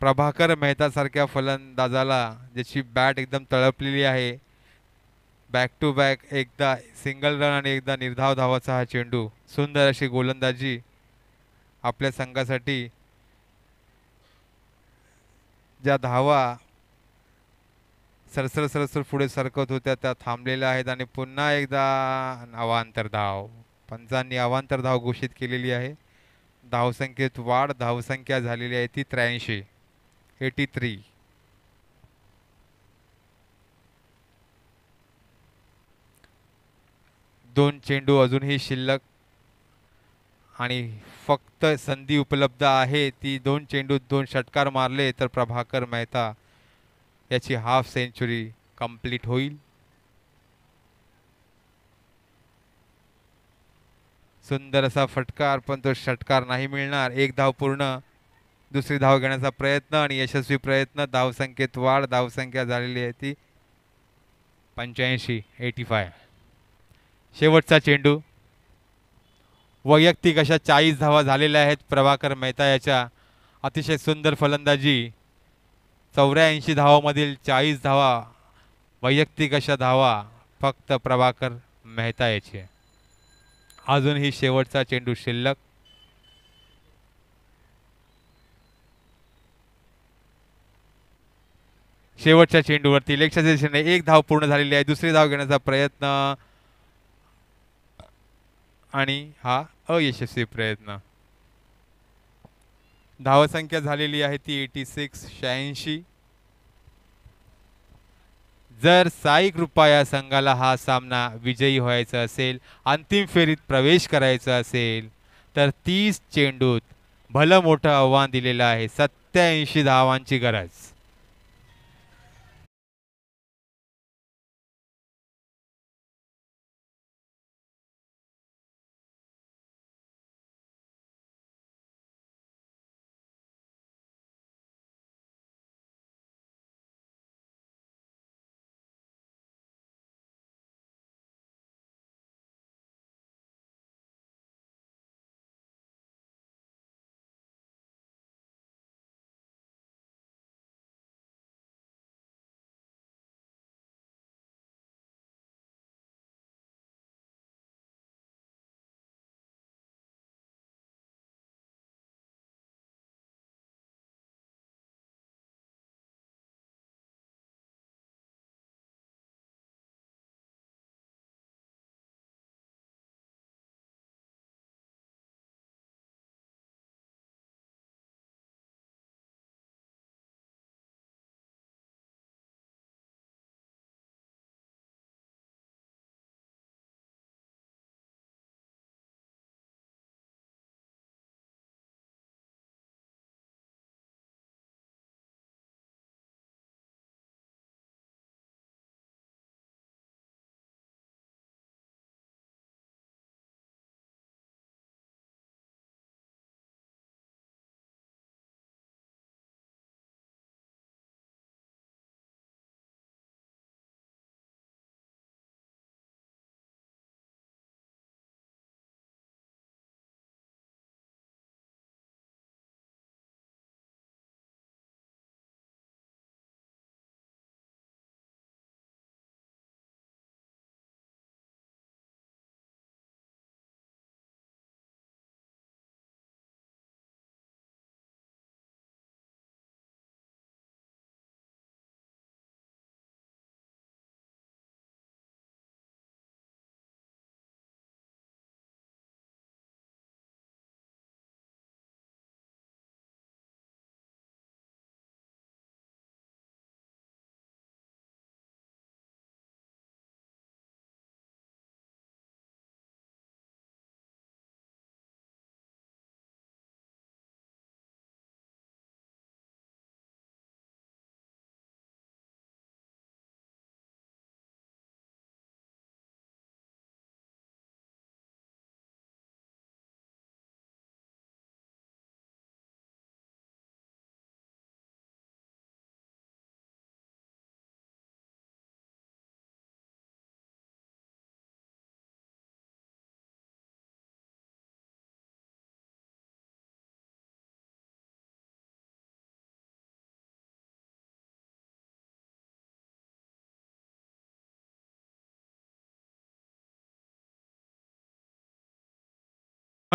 प्रभाकर मेहता सारख्या फलंदाजाला ज्याची बॅट एकदम तळपलेली आहे, बॅक टू बॅक एकदा सिंगल रन आणि एकदा निर्धाव धावाचा हा चेंडू. सुंदर अशी गोलंदाजी आपल्या संघासाठी. ज्या धावा सरसर सरसर पुढे सरकत होत्या त्या थांबलेल्या आहेत आणि पुन्हा एकदा अवांतर धाव. पंचांनी अवांतर धाव घोषित केलेली आहे. धावसंख्येत वाढ. धावसंख्या झालेली आहे ती 83. 2 चेंडू अजूनही शिल्लक आणि फक्त संधी उपलब्ध आहे ती 2 चेंडूत 2 षटकार मारले तर प्रभाकर मेहता याची हाफ सेंचुरी कंप्लीट होईल. सुंदर असा फटकार पण तो षटकार नाही मिळणार. 1 धाव पूर्ण. दुसरी धाव घेण्याचा प्रयत्न आणि यशस्वी प्रयत्न. धावसंख्येत वाढ. धावसंख्या झालेली आहे ती 85. शेवटचा चेंडू. वैयक्तिक अशा 40 धावा झालेल्या आहेत प्रभाकर मेहता याच्या. अतिशय सुंदर फलंदाजी. 84 धावामधील 40 धावा वैयक्तिक अशा धावा फक्त प्रभाकर मेहता याची. अजूनही शेवटचा चेंडू शिल्लक. शेवटच्या चेंडूवरती लेगच्या दिशेने 1 धाव पूर्ण झालेली आहे. दुसरी धाव घेण्याचा प्रयत्न आणि हा अयशस्वी प्रयत्न. धावसंख्या झालेली आहे ती 86. जर साई कृपा या संघाला हा सामना विजयी व्हायचा असेल, अंतिम फेरीत प्रवेश करायचा असेल तर 30 चेंडूत भलं मोठं आव्हान दिलेलं आहे. 87 धावांची गरज.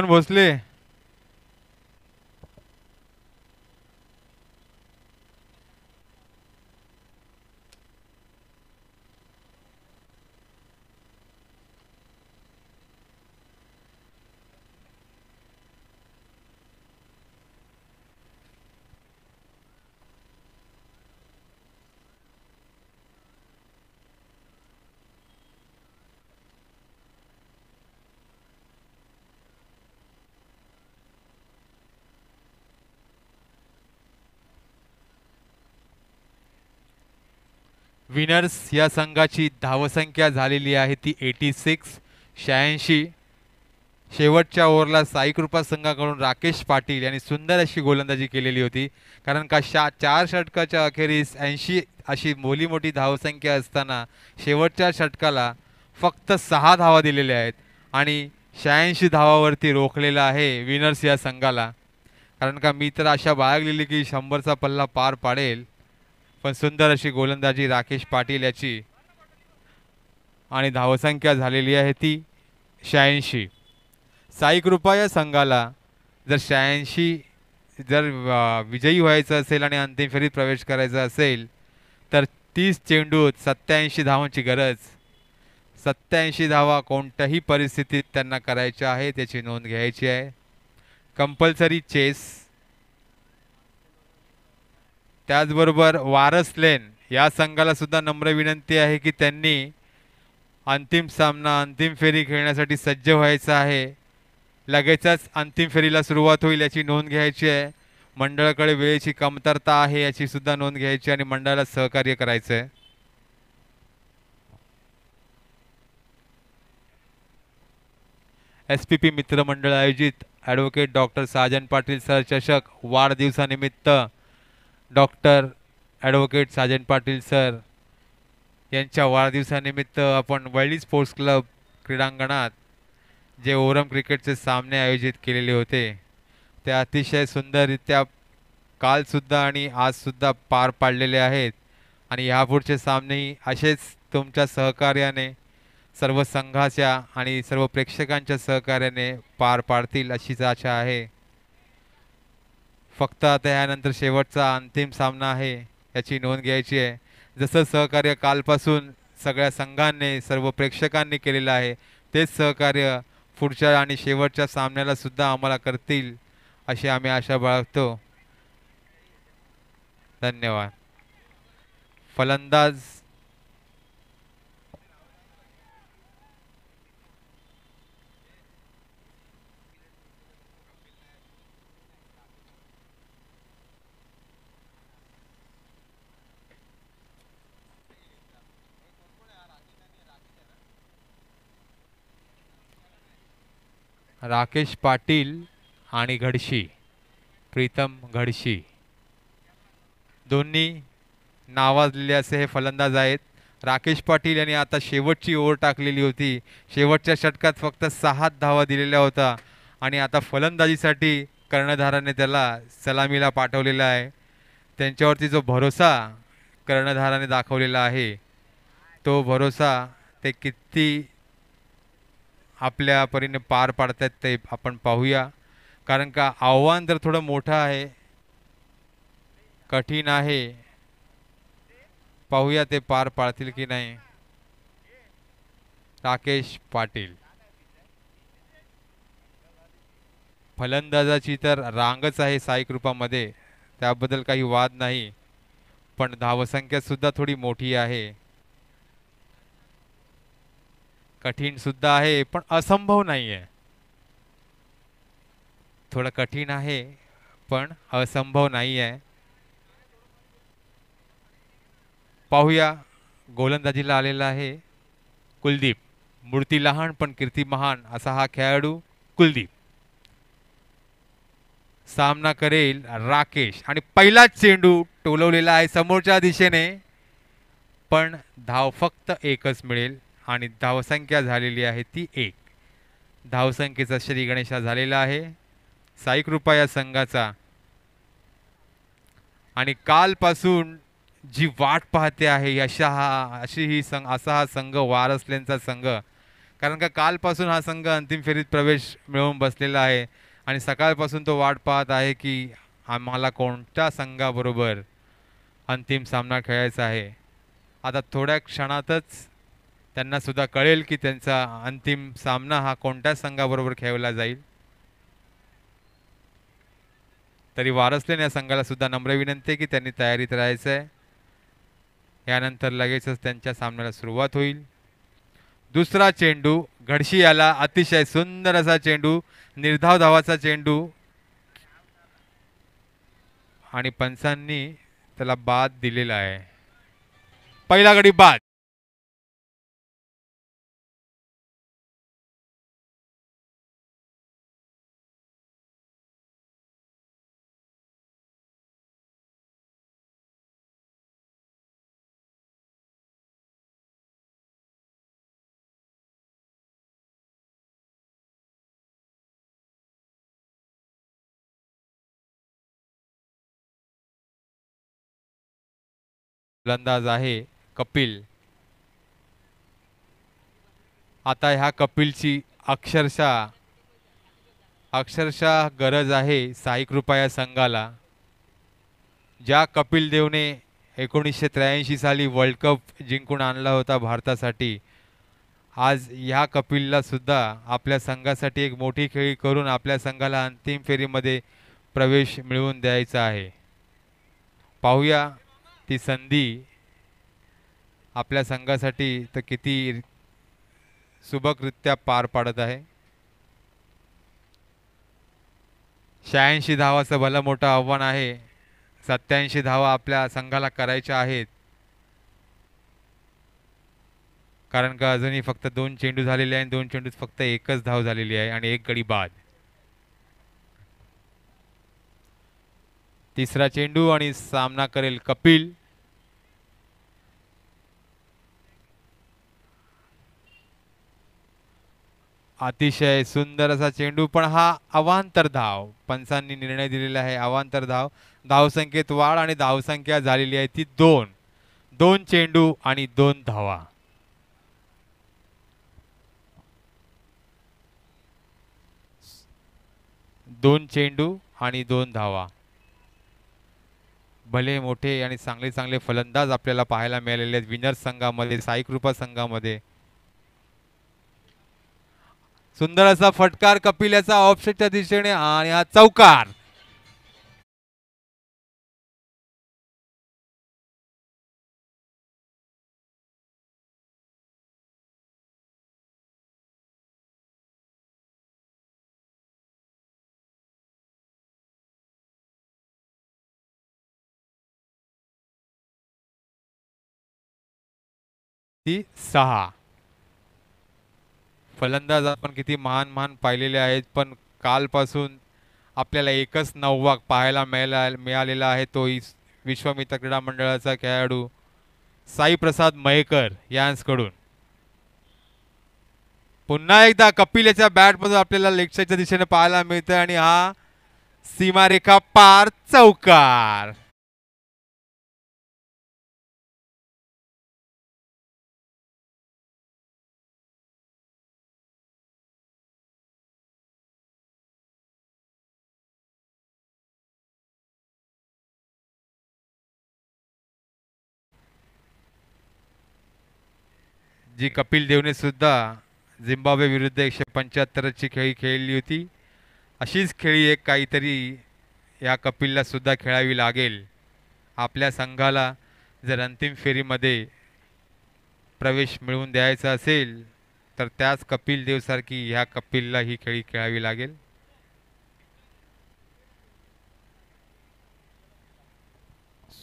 भोसले. विनर्स या संघाची धावसंख्या झालेली आहे ती 86, 86. शेवटच्या ओव्हरला साईकृपा संघाकडून राकेश पाटील यांनी सुंदर अशी गोलंदाजी केलेली होती. कारण का 4 षटकाच्या अखेरीस 80 अशी मोठी धावसंख्या असताना शेवटच्या षटकाला फक्त 6 धावा दिलेल्या आहेत आणि 86 धावावरती रोखलेला आहे विनर्स या संघाला. कारण का मी तर आशा बाळगलेली की 100चा पल्ला पार पाडेल, पण सुंदर अशी गोलंदाजी राकेश पाटील याची आणि धावसंख्या झालेली आहे ती 86. साईकृपा या संघाला जर 86 विजयी व्हायचं असेल आणि अंतिम फेरीत प्रवेश करायचा असेल तर 30 चेंडूत 87 धावांची गरज. 87 धावा कोणत्याही परिस्थितीत त्यांना करायच्या आहे, त्याची नोंद घ्यायची आहे. Compulsory chess. त्याचबरोबर वारस लेन या संघाला सुद्धा नम्र विनंती आहे की त्यांनी अंतिम सामना अंतिम फेरी खेळण्यासाठी सज्ज व्हायचं आहे. लगेचच अंतिम फेरीला सुरुवात होईल याची नोंद घ्यायची आहे. मंडळाकडे वेळेची कमतरता आहे याची सुद्धा नोंद घ्यायची आणि मंडळाला सहकार्य करायचं आहे. SPP मित्रमंडळ आयोजित advocate doctor Sajan Patil sir चषक वाढदिवसानिमित्त doctor advocate Sajan Patil sir यांच्या वाढदिवसानिमित्त आपण वैली स्पोर्ट्स क्लब क्रीडांगणात जे ओरम क्रिकेटचे सामने आयोजित केलेले होते ते अतिशय सुंदररित्या कालसुद्धा आणि आजसुद्धा पार पाडलेले आहेत आणि यापुढचे सामनेही असेच तुमच्या सहकार्याने सर्व संघाच्या आणि सर्व प्रेक्षकांच्या सहकार्याने पार पाडतील अशीच आशा आहे. फक्त आता यानंतर शेवटचा अंतिम सामना आहे याची नोंद घ्यायची आहे. जसं सहकार्य कालपासून सगळ्या संघांनी सर्व प्रेक्षकांनी केलेलं आहे तेच सहकार्य पुढच्या आणि शेवटच्या सामन्याला सुद्धा आम्हाला करतील अशी आम्ही आशा बाळगतो. धन्यवाद. फलंदाज राकेश पाटील आणि घडशी, प्रीतम घडशी दोन्ही नावाजलेले असे हे फलंदाज आहेत. राकेश पाटील यांनी आता शेवटची ओव्हर टाकलेली होती. शेवटच्या षटकात फक्त 6 धावा दिलेल्या होता आणि आता फलंदाजीसाठी कर्णधाराने त्याला सलामीला पाठवलेला आहे. त्यांच्यावरती जो भरोसा कर्णधाराने दाखवलेला आहे तो भरोसा ते किती आपल्या परीने पार पाडतात ते आपण पाहूया. कारण का आव्हान तर थोडं मोठं आहे, कठीण आहे. पाहूया ते पार पाडतील की नाही. राकेश पाटील फलंदाजाची तर रांगच आहे साईकृपामध्ये, त्याबद्दल काही वाद नाही, पण धावसंख्या सुद्धा थोडी मोठी आहे. कठीण सुद्धा आहे पण असंभव नाही आहे. थोडं कठीण आहे पण असंभव नाही आहे. पाहूया गोलंदाजीला आलेला आहे कुलदीप. मूर्ती लहान पण कीर्ती महान असा हा खेळाडू कुलदीप. सामना करेल राकेश आणि पहिलाच चेंडू टोलवलेला आहे समोरच्या दिशेने, पण धाव फक्त एकच मिळेल आणि धावसंख्या झालेली आहे ती 1. धावसंख्येचा श्री गणेशा झालेला आहे साईकृपा या संघाचा. आणि कालपासून जी वाट पाहते आहे असा हा संघ वारसलेंचा संघ कारण का कालपासून हा संघ अंतिम फेरीत प्रवेश मिळवून बसलेला आहे आणि सकाळपासून तो वाट पाहत आहे की आम्हाला कोणत्या संघाबरोबर अंतिम सामना खेळायचा आहे. आता थोड्या क्षणातच त्यांना सुद्धा कळेल की त्यांचा अंतिम सामना हा कोणत्या संघाबरोबर खेळवला जाईल. तरी वारसलेन या संघाला सुद्धा नम्र विनंती आहे की त्यांनी तयारीत राहायचं आहे. यानंतर लगेचच त्यांच्या सामन्याला सुरुवात होईल. दुसरा चेंडू घडशी आला, अतिशय सुंदर असा चेंडू, निर्धाव धावाचा चेंडू आणि पंचांनी त्याला बाद दिलेला आहे. पहिला गडी बाद. फलंदाज आहे कपिल. आता ह्या कपिलची अक्षरशः अक्षरशः गरज आहे साई कृपा या संघाला. ज्या कपिल देवने 1983 साली वर्ल्ड कप जिंकून आणला होता भारतासाठी, आज ह्या कपिलला सुद्धा आपल्या संघासाठी एक मोठी खेळी करून आपल्या संघाला अंतिम फेरीमध्ये प्रवेश मिळवून द्यायचा आहे. पाहूया ती संधी आपल्या संघासाठी तर किती सुबकरित्या पार पाडत आहे. 86 धावाचं भलं मोठं आव्हान आहे. 87 धावा आपल्या संघाला करायच्या आहेत. कारण का अजूनही फक्त 2 चेंडू झालेले आहे आणि 2 चेंडूत फक्त एकच धाव झालेली आहे आणि एक गडी बाद. तिसरा चेंडू आणि सामना करेल कपिल. अतिशय सुंदर असा चेंडू, पण हा अवांतर धाव. पंचांनी निर्णय दिलेला आहे अवांतर धाव. धावसंख्येत वाढ आणि धावसंख्या झालेली आहे ती 2. 2 चेंडू आणि 2 धावा. दोन चेंडू आणि 2 धावा. भले मोठे आणि चांगले चांगले फलंदाज आपल्याला पाहायला मिळालेले आहेत विनर्स संघामध्ये, साई कृपा संघामध्ये. सुंदर असा फटकार कपिल याचा ऑफसेटच्या दिशेने आणि हा चौकार. ती 6. फलंदाज आपण किती महान महान पाहिलेले आहेत, पण कालपासून आपल्याला एकच नववाक पाहायला मिळालेला आहे. तो विश्वामित्र क्रीडा मंडळाचा खेळाडू साई प्रसाद मयेकर यांकडून. पुन्हा एकदा कपिल याच्या बॅटमधून आपल्याला लेगच्या दिशेने पाहायला मिळतं आणि हा सीमारेखा पार चौकार. जी कपिल देवने सुद्धा झिम्बाब्वे विरुद्ध 175 ची खेळी खेळली होती, अशीच खेळी एक काहीतरी या कपिलला सुद्धा खेळावी लागेल. आपल्या संघाला जर अंतिम फेरीमध्ये प्रवेश मिळवून द्यायचा असेल तर त्याच कपिल देवसारखी ह्या कपिलला ही खेळी खेळावी लागेल.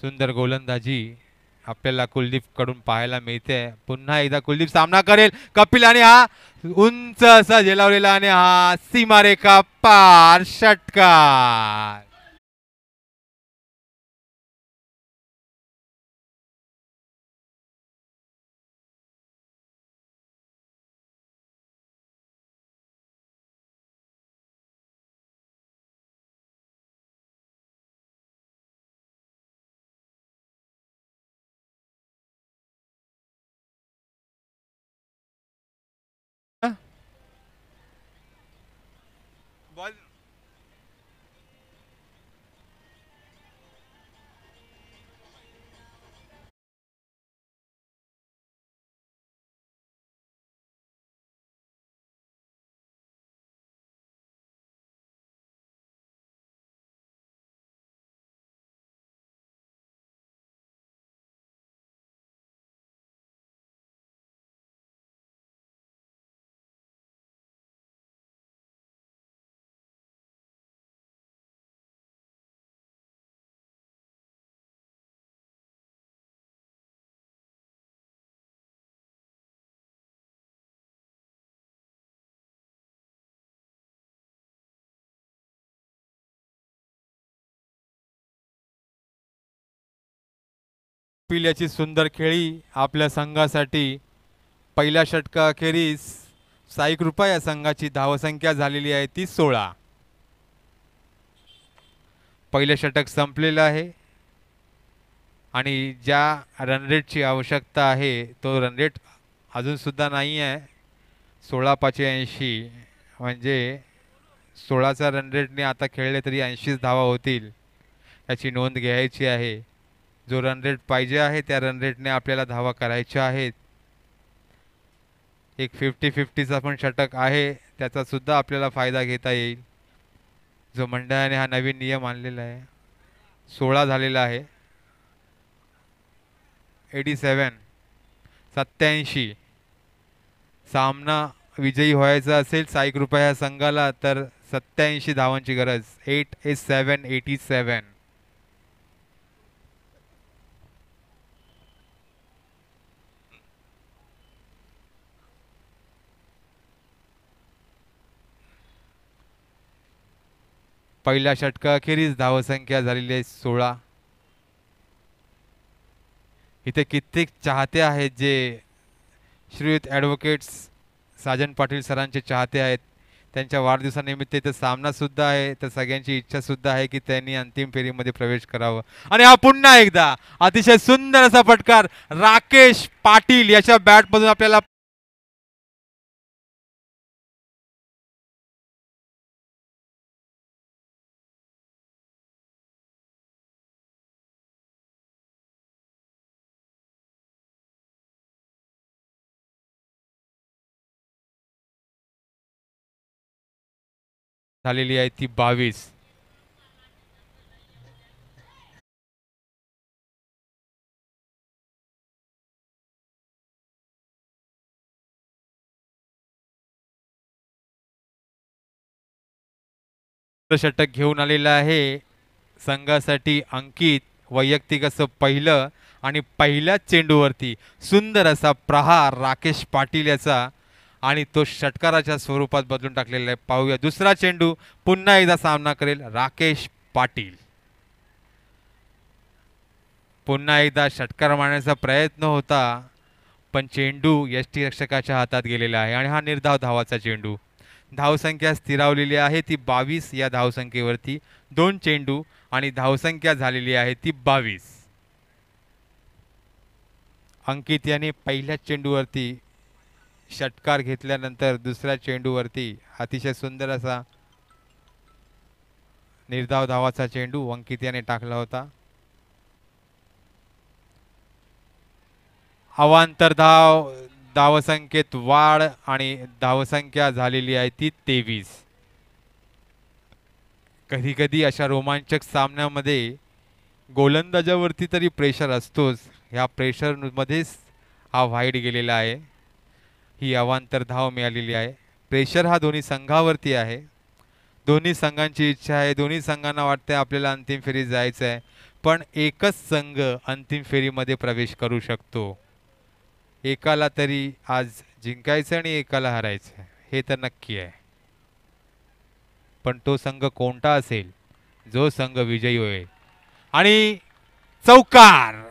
सुंदर गोलंदाजी आपल्याला कुलदीप कडून पाहायला मिळते. पुन्हा एकदा कुलदीप सामना करेल कपिल आणि हा उंच असा झेलावलेला आणि हा सीमारेखा पार षटकार. बॉल पिल्याची सुंदर खेळी आपल्या संघासाठी पहिल्या षटकाखेरीस साई कृपा या संघाची धावसंख्या झालेली आहे ती 16. पहिले षटक संपलेलं आहे आणि ज्या रनरेटची आवश्यकता आहे तो रनरेट अजून सुद्धा नाही आहे. 16/85 म्हणजे 16चा रनरेटने आता खेळले तरी 80 धावा होतील याची नोंद घ्यायची आहे. जो रनरेट पाहिजे आहे त्या रनरेटने आपल्याला धावा करायच्या आहेत. एक 50-50चा पण षटक आहे त्याचा सुद्धा आपल्याला फायदा घेता येईल. जो मंडळाने हा नवीन नियम आणलेला आहे. 16 झालेला आहे. 87 सामना विजयी व्हायचा असेल साई कृपा या संघाला तर 87 धावांची गरज. 87. पहिल्या षटकाखेरीज धावसंख्या झालेली आहे 16. इथे कित्येक चाहते आहेत जे श्रीयुत ॲडव्होकेट्स साजन पाटील सरांचे चाहते आहेत. त्यांच्या वाढदिवसानिमित्त इथे सामना सुद्धा आहे तर सगळ्यांची इच्छा सुद्धा आहे की त्यांनी अंतिम फेरीमध्ये प्रवेश करावं. आणि हा पुन्हा एकदा अतिशय सुंदर असा फटकार राकेश पाटील याच्या बॅटमधून आपल्याला झालेली आहे ती 22. षटक घेऊन आलेला आहे संघासाठी अंकित. वैयक्तिक असं पहिलं आणि पहिल्याच चेंडूवरती सुंदर असा प्रहार राकेश पाटील याचा आणि तो षटकाराच्या स्वरूपात बदलून टाकलेला आहे. पाहूया दुसरा चेंडू. पुन्हा एकदा सामना करेल राकेश पाटील. पुन्हा एकदा षटकार मारण्याचा प्रयत्न होता पण चेंडू यष्टीरक्षकाच्या हातात गेलेला आहे आणि हा निर्धाव धावाचा चेंडू. धावसंख्या स्थिरावलेली आहे ती 22 या धावसंख्येवरती. 2 चेंडू आणि धावसंख्या झालेली आहे ती 22. अंकित याने पहिल्या चेंडूवरती षटकार घेतल्यानंतर दुसऱ्या चेंडूवरती अतिशय सुंदर असा निर्धाव धावाचा चेंडू अंकित याने टाकला होता. अवांतर धाव धावसंख्येत वाढ आणि धावसंख्या झालेली आहे ती 23. कधी कधी अशा रोमांचक सामन्यामध्ये गोलंदाजावरती तरी प्रेशर असतोच. ह्या प्रेशरमध्येच हा वाईड गेलेला आहे. ही अवांतर धाव मिळालेली आहे. प्रेशर हा दोन्ही संघावरती आहे. दोन्ही संघांची इच्छा आहे. दोन्ही संघांना वाटते आपल्याला अंतिम फेरीत जायचं आहे पण एकच संघ अंतिम फेरीमध्ये प्रवेश करू शकतो. एकाला तरी आज जिंकायचं आणि एकाला हरायचं हे तर नक्की आहे. पण तो संघ कोणता असेल जो संघ विजयी होईल. आणि चौकार.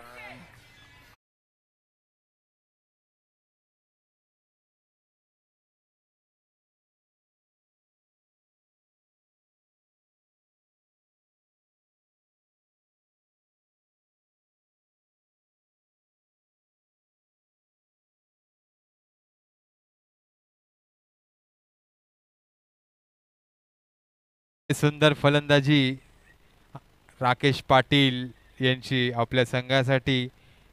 सुंदर फलंदाजी राकेश पाटील यांची आपल्या संघासाठी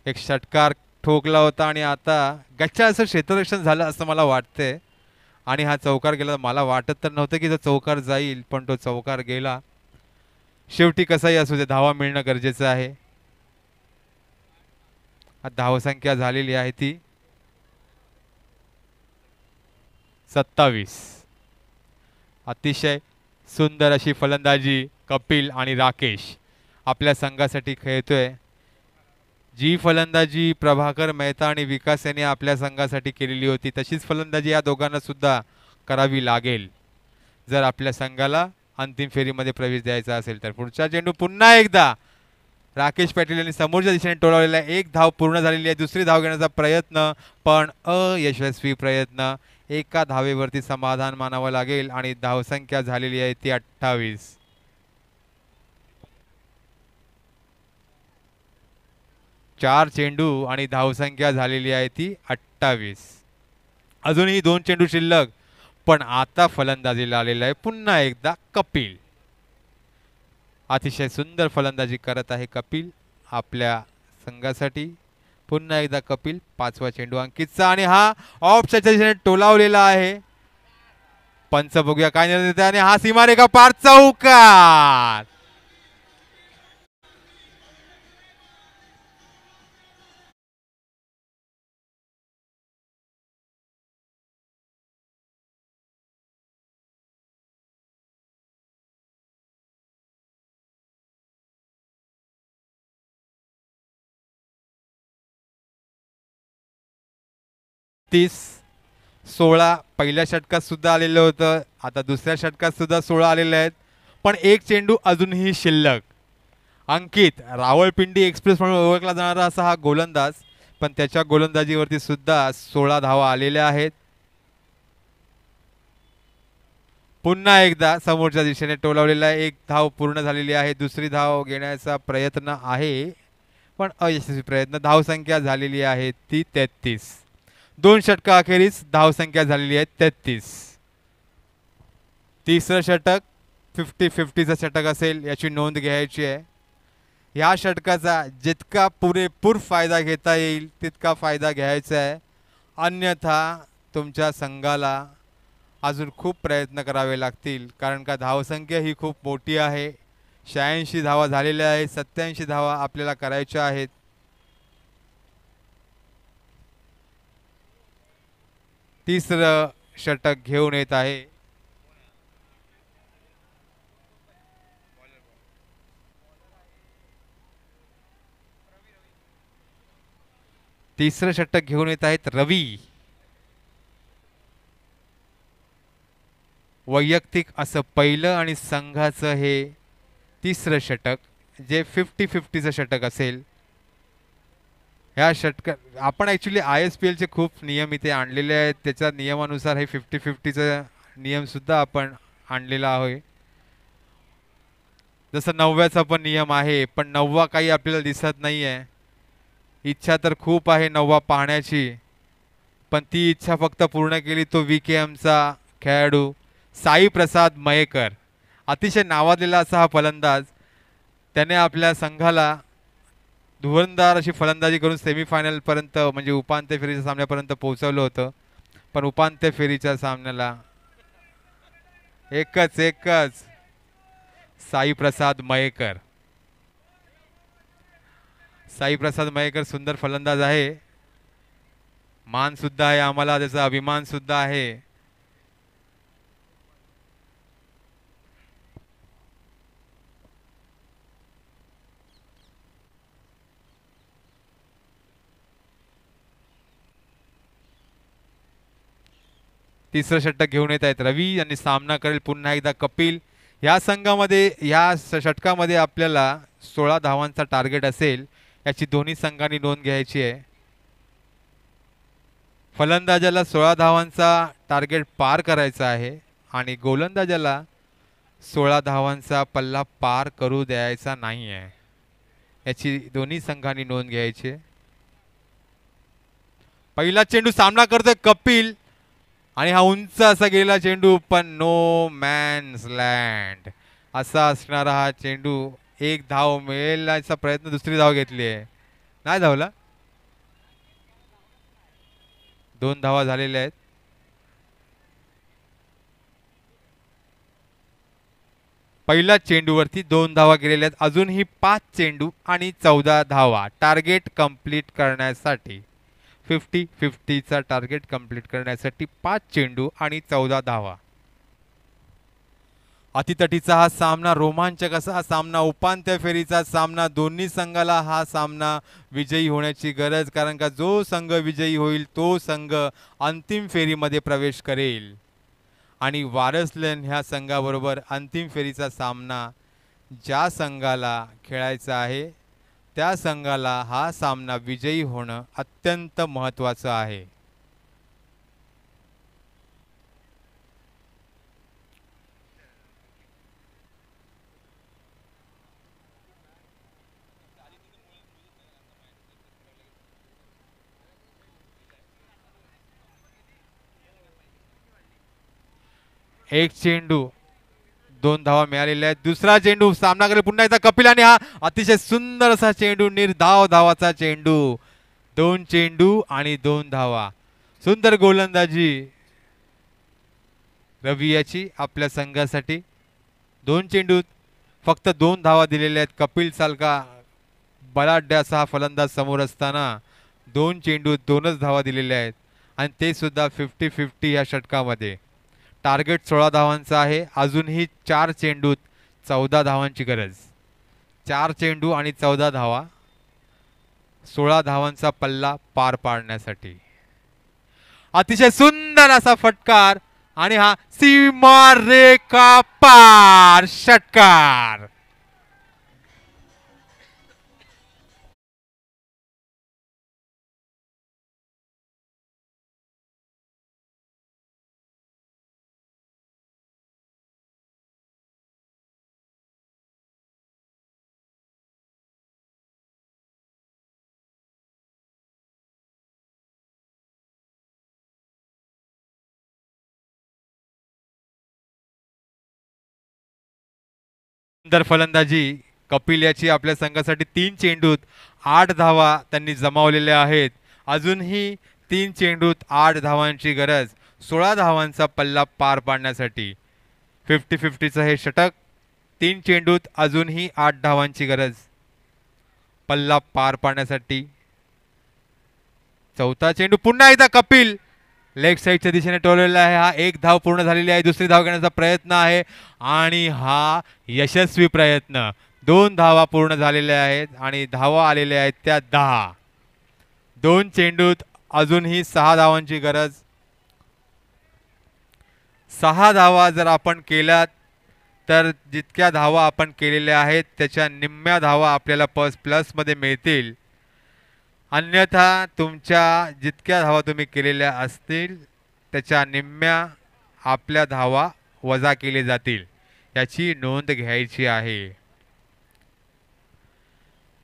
एक षटकार ठोकला होता आणि आता गच्चा असं क्षेत्ररक्षण झालं असं मला वाटतंय आणि हा चौकार गेला. मला वाटत तर नव्हतं की तो चौकार जाईल, पण तो चौकार गेला. शेवटी कसाही असू दे, धावा मिळणं गरजेचं आहे. धावसंख्या झालेली आहे ती 27. अतिशय सुंदर अशी फलंदाजी कपिल आणि राकेश आपल्या संघासाठी खेळतोय. जी फलंदाजी प्रभाकर मेहता आणि विकास यांनी आपल्या संघासाठी केलेली होती तशीच फलंदाजी या दोघांना सुद्धा करावी लागेल जर आपल्या संघाला अंतिम फेरीमध्ये प्रवेश द्यायचा असेल तर. पुढचा चेंडू पुन्हा एकदा राकेश पाटील यांनी समोरच्या दिशेने टोलावलेला आहे. एक धाव पूर्ण झालेली आहे. दुसरी धाव घेण्याचा प्रयत्न पण अयशस्वी प्रयत्न. एका धावेवरती समाधान मानावं लागेल आणि धावसंख्या झालेली आहे ती 28. चार चेंडू आणि धावसंख्या झालेली आहे ती 28. अजूनही 2 चेंडू शिल्लक, पण आता फलंदाजीला आलेला आहे पुन्हा एकदा कपिल. अतिशय सुंदर फलंदाजी करत आहे कपिल आपल्या संघासाठी. पुन्हा एकदा कपिल. 5वा चेंडू अंकितचा आणि हा ऑफच्या दिशेने टोलावलेला आहे. पंच बघूया काय निर्णय देते आणि हा सीमारेखा पार चौकार. तीस 16 पहिल्या षटकात सुद्धा आलेलं होतं. आता दुसऱ्या षटकात सुद्धा 16 आलेले आहेत, पण एक चेंडू अजूनही शिल्लक. अंकित रावळपिंडी एक्सप्रेस म्हणून ओळखला जाणारा असा हा गोलंदाज, पण त्याच्या गोलंदाजीवरती सुद्धा 16 धावा आलेल्या आहेत. पुन्हा एकदा समोरच्या दिशेने टोलावलेला आहे. एक धाव पूर्ण झालेली आहे. दुसरी धाव घेण्याचा प्रयत्न आहे पण अयशस्वी प्रयत्न. धावसंख्या झालेली आहे ती 33. 2 षटका अखेरीस धावसंख्या झालेली आहे 33. तिसरं षटक 50-50चं षटक असेल याची नोंद घ्यायची आहे. या षटकाचा जितका पुरेपूर फायदा घेता येईल तितका फायदा घ्यायचा आहे. अन्यथा तुमच्या संघाला अजून खूप प्रयत्न करावे लागतील, कारण का धावसंख्या ही खूप मोठी आहे. 86 धावा झालेल्या आहेत. 87 धावा आपल्याला करायच्या आहेत. तिसरं षटक घेऊन येत आहे. तिसरं षटक घेऊन येत आहेत रवी. वैयक्तिक असं पहिलं आणि संघाचं हे तिसरं षटक जे 50-50चं षटक असेल. ह्या षटक आपण ॲक्च्युली ISPLचे खूप नियम इथे आणलेले आहेत. त्याच्या नियमानुसार हे 50-50चं नियमसुद्धा आपण आणलेला आहे. जसं 9व्याचा पण नियम आहे, पण 9वा काही आपल्याला दिसत नाही आहे. इच्छा तर खूप आहे 9वा पाहण्याची, पण ती इच्छा फक्त पूर्ण केली तो VKMचा खेळाडू साई प्रसाद मयेकर. अतिशय नावाजलेला असा हा फलंदाज. त्याने आपल्या संघाला धुरंदार अशी फलंदाजी करून सेमीफायनलपर्यंत म्हणजे उपांत्य फेरीच्या सामन्यापर्यंत पोहोचवलं होतं, पण उपांत्य फेरीच्या सामन्याला एकच साई प्रसाद मयेकर. साई प्रसाद मयेकर सुंदर फलंदाज आहे. मान सुद्धा आहे आम्हाला, त्याचा अभिमान सुद्धा आहे. तिसरं षटक घेऊन येत आहेत रवी आणि सामना करेल पुन्हा एकदा कपिल. या संघामध्ये या षटकामध्ये आपल्याला 16 धावांचा टार्गेट असेल याची दोन्ही संघांनी नोंद घ्यायची आहे. फलंदाजाला 16 धावांचा टार्गेट पार करायचा आहे आणि गोलंदाजाला 16 धावांचा पल्ला पार करू द्यायचा नाही आहे, याची दोन्ही संघांनी नोंद घ्यायची. पहिला चेंडू सामना करतोय कपिल आणि हा उंच असा गेला चेंडू, पण नो मॅन्स लँड. असा असणारा हा चेंडू, एक धाव मिळेलाचा प्रयत्न, दुसरी धाव घेतली आहे, नाही धावला. 2 धावा झालेल्या आहेत. पहिल्या चेंडूवरती 2 धावा गेलेल्या आहेत. अजूनही 5 चेंडू आणि 14 धावा टार्गेट कंप्लीट करण्यासाठी. 50-50चा टार्गेट कंप्लीट करण्यासाठी 5 चेंडू आणि 14 धावा. अतितटीचा हा सामना, रोमांचक असा हा सामना, उपांत्य फेरीचा सामना. दोन्ही संघाला हा सामना विजयी होण्याची गरज, कारण का जो संघ विजयी होईल तो संघ अंतिम फेरीमध्ये प्रवेश करेल. आणि वारसलेन ह्या संघाबरोबर अंतिम फेरीचा सामना ज्या संघाला खेळायचा आहे त्या संघाला हा सामना विजयी होणं अत्यंत महत्त्वाचं आहे. एक चेंडू, 2 धावा मिळालेल्या आहेत. दुसरा चेंडू सामनाकडे पुन्हा एकदा कपिल, आणि हा अतिशय सुंदर असा चेंडू, निर्धाव धावाचा चेंडू. 2 चेंडू आणि 2 धावा. सुंदर गोलंदाजी रवी याची आपल्या संघासाठी. 2 चेंडूत फक्त 2 धावा दिलेल्या आहेत. कपिल सारखा बलाढ्य असा हा फलंदाज समोर असताना 2 चेंडूत 2च धावा दिलेल्या आहेत, आणि ते सुद्धा 50-50 या षटकामध्ये. टार्गेट 16 धावांचा आहे. अजूनही 4 चेंडूत 14 धावांची गरज. 4 चेंडू आणि 14 धावा, 16 धावांचा पल्ला पार पाडण्यासाठी. अतिशय सुंदर असा फटकार, आणि हा सीमारेखा पार षटकार. सुंदर फलंदाजी कपिल याची आपल्या संघासाठी. 3 चेंडूत 8 धावा त्यांनी जमावलेल्या आहेत. अजूनही 3 चेंडूत 8 धावांची गरज, 16 धावांचा पल्ला पार पाडण्यासाठी. 50-50चं हे षटक. 3 चेंडूत अजूनही 8 धावांची गरज पल्ला पार पाडण्यासाठी. चौथा चेंडू पुन्हा एकदा कपिल लेग साईडच्या दिशेने टोललेला आहे. हा 1 धाव पूर्ण झालेली आहे. दुसरी धाव घेण्याचा प्रयत्न आहे, आणि हा यशस्वी प्रयत्न. 2 धावा पूर्ण झालेल्या आहेत आणि धावा आलेल्या आहेत त्या 10. 2 चेंडूत अजूनही 6 धावांची गरज. 6 धावा जर आपण केल्यात तर जितक्या धावा आपण केलेल्या आहेत त्याच्या निम्म्या धावा आपल्याला प्लसमध्ये मिळतील. अन्यथा तुमच्या जितक्या धावा तुम्ही केलेल्या असतील त्याच्या निम्म्या आपल्या धावा वजा केले जातील, याची नोंद घ्यायची आहे.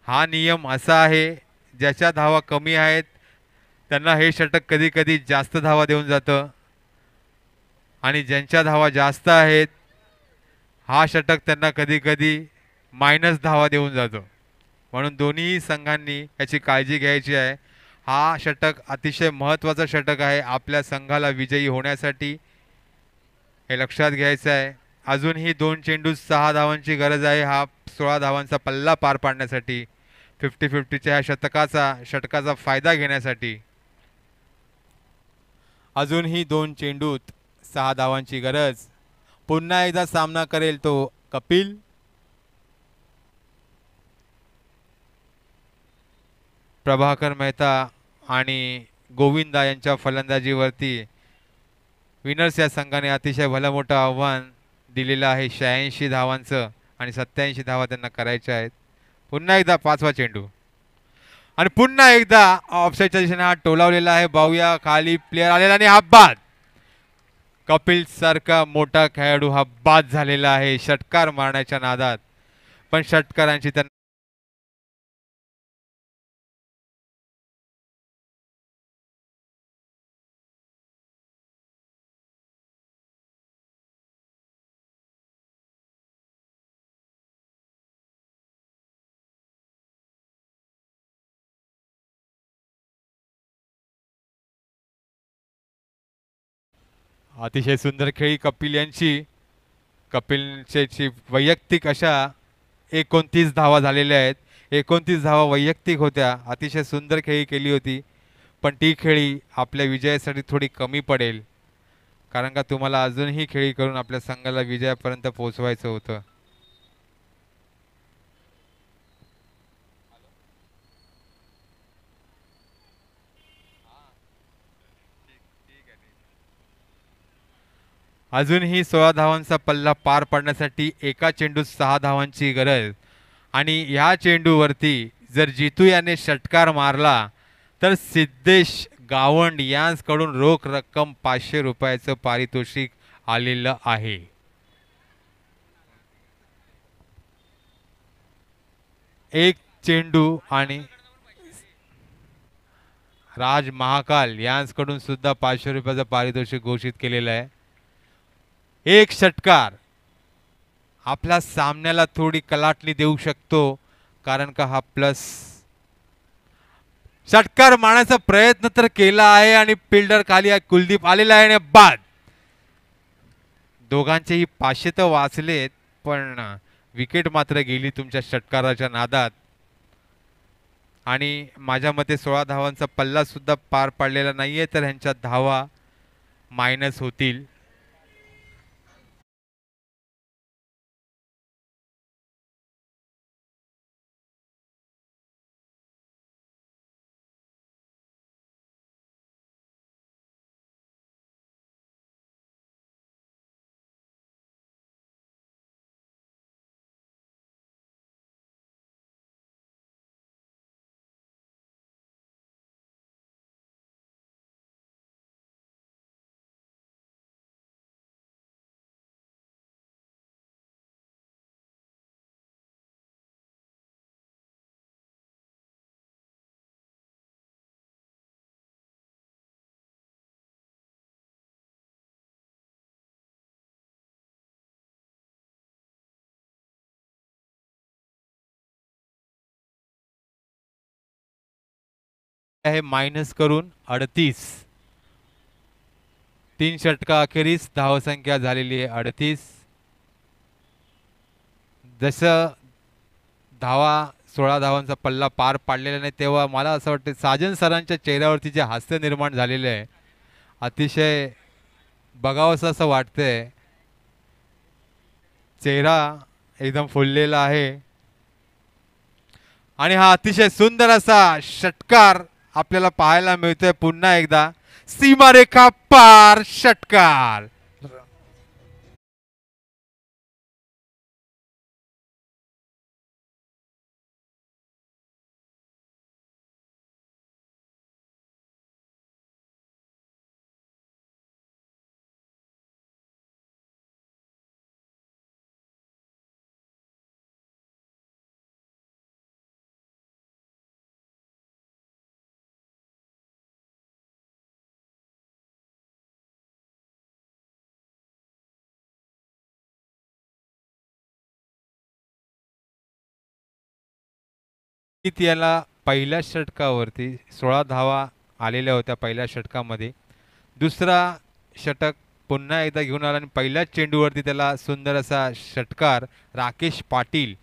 हा नियम असा आहे, ज्याच्या धावा कमी आहेत त्यांना हे षटक कधी कधी जास्त धावा देऊन जातं, आणि ज्यांच्या धावा जास्त आहेत हा षटक त्यांना कधी कधी -धावा देऊन जातो. म्हणून दोन्ही संघांनी याची काळजी घ्यायची आहे. हा षटक अतिशय महत्त्वाचा षटक आहे आपल्या संघाला विजयी होण्यासाठी, हे लक्षात घ्यायचं आहे. अजूनही 2 चेंडूत 6 धावांची गरज आहे हा 16 धावांचा पल्ला पार पाडण्यासाठी. 50-50च्या ह्या षटकाचा फायदा घेण्यासाठी. अजूनही 2 चेंडूत 6 धावांची गरज. पुन्हा एकदा सामना करेल तो कपिल. प्रभाकर मेहता आणि गोविंदा यांच्या फलंदाजीवरती विनर्स या संघाने अतिशय भलं मोठं आव्हान दिलेलं आहे. 86 धावांचं, आणि 87 धावा त्यांना करायच्या आहेत. पुन्हा एकदा 5वा चेंडू, आणि पुन्हा एकदा ऑफसाईडच्या दिशेने हा टोलावलेला आहे. बाऊया खाली प्लेयर आलेला, आणि हा बाद. कपिल सारखा मोठा खेळाडू हा बाद झालेला आहे षटकार मारण्याच्या नादात, पण षटकारांची त्यांना अतिशय सुंदर खेळी कपिल यांची. कपिलचे वैयक्तिक अशा 29 धावा झालेल्या आहेत. 29 धावा वैयक्तिक होत्या. अतिशय सुंदर खेळी केली होती, पण ती खेळी आपल्या विजयासाठी थोडी कमी पडेल, कारण का तुम्हाला अजूनही खेळी करून आपल्या संघाला विजयापर्यंत पोहोचवायचं होतं. अजूनही 16 धावांचा पल्ला पार पाडण्यासाठी एका चेंडूत 6 धावांची गरज. आणि ह्या चेंडूवरती जर जितू याने षटकार मारला तर सिद्धेश गावंड यांकडून रोख रक्कम 500 रुपयाचं पारितोषिक आलेलं आहे. एक चेंडू आणि राज महाकाल यांकडून सुद्धा 500 रुपयाचं पारितोषिक घोषित केलेलं आहे. एक षटकार आपल्या सामन्याला थोडी कलाटणी देऊ शकतो, कारण का हा प्लस षटकार मारण्याचा प्रयत्न तर केला आहे आणि फिल्डर खाली आहे, कुलदीप आलेला आहे आणि बाद. दोघांचेही 500 तर वाचलेत, पण विकेट मात्र गेली तुमच्या षटकाराच्या नादात. आणि माझ्या मते 16 धावांचा पल्ला सुद्धा पार पाडलेला नाहीये, तर ह्यांच्या धावा मायनस होतील. आहे मायनस करून 38. 3 षटका अखेरीस धावसंख्या झालेली आहे 38. जसं धावा 16 धावांचा पल्ला पार पाडलेला नाही, तेव्हा मला असं वाटतं साजन सरांच्या चेहऱ्यावरती जे हास्य निर्माण झालेलं आहे, अतिशय बघावंसं असं वाटतंय. चेहरा एकदम फुललेला आहे आणि हा अतिशय सुंदर असा षटकार आपल्याला पाहायला मिळतोय. पुन्हा एकदा सीमारेखा पार षटकार. याला पहिल्या षटकावरती 16 धावा आलेल्या होत्या पहिल्या षटकामध्ये. दुसरा षटक पुन्हा एकदा घेऊन आला आणि पहिल्याच चेंडूवरती त्याला सुंदर असा षटकार राकेश पाटील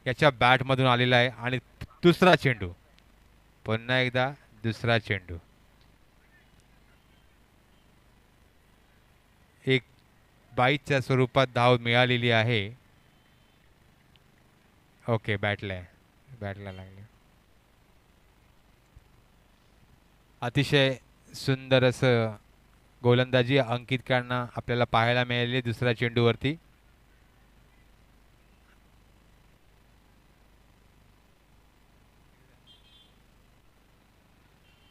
याच्या बॅटमधून आलेला आहे. आणि दुसरा चेंडू, पुन्हा एकदा दुसरा चेंडू, एक बाईच्या स्वरूपात धाव मिळालेली आहे. ओके, बॅटला लागले. अतिशय सुंदर असं गोलंदाजी अंकित करणं आपल्याला पाहायला मिळाली दुसऱ्या चेंडूवरती.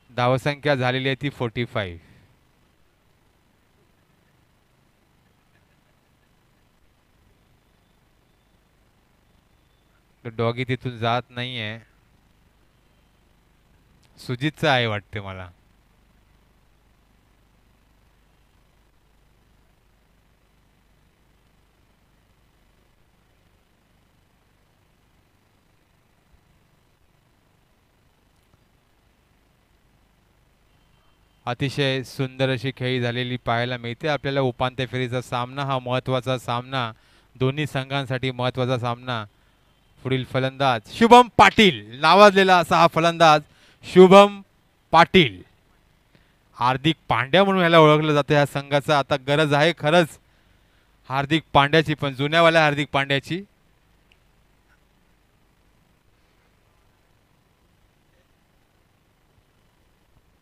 धावसंख्या झालेली आहे ती 45. डॉगी तिथून जात नाहीये, सुजितचा आहे वाटते मला. अतिशय सुंदर अशी खेळी झालेली पाहायला मिळते आपल्याला. उपांत्य फेरीचा सामना हा महत्त्वाचा सामना, दोन्ही संघांसाठी महत्त्वाचा सामना. पुढील फलंदाज शुभम पाटील, नावाजलेला असा हा फलंदाज शुभम पाटील. हार्दिक पांड्या म्हणून याला ओळखलं जातं. या संघाचं आता गरज आहे खरंच हार्दिक पांड्याची, पण जुन्यावाल्या हार्दिक पांड्याची.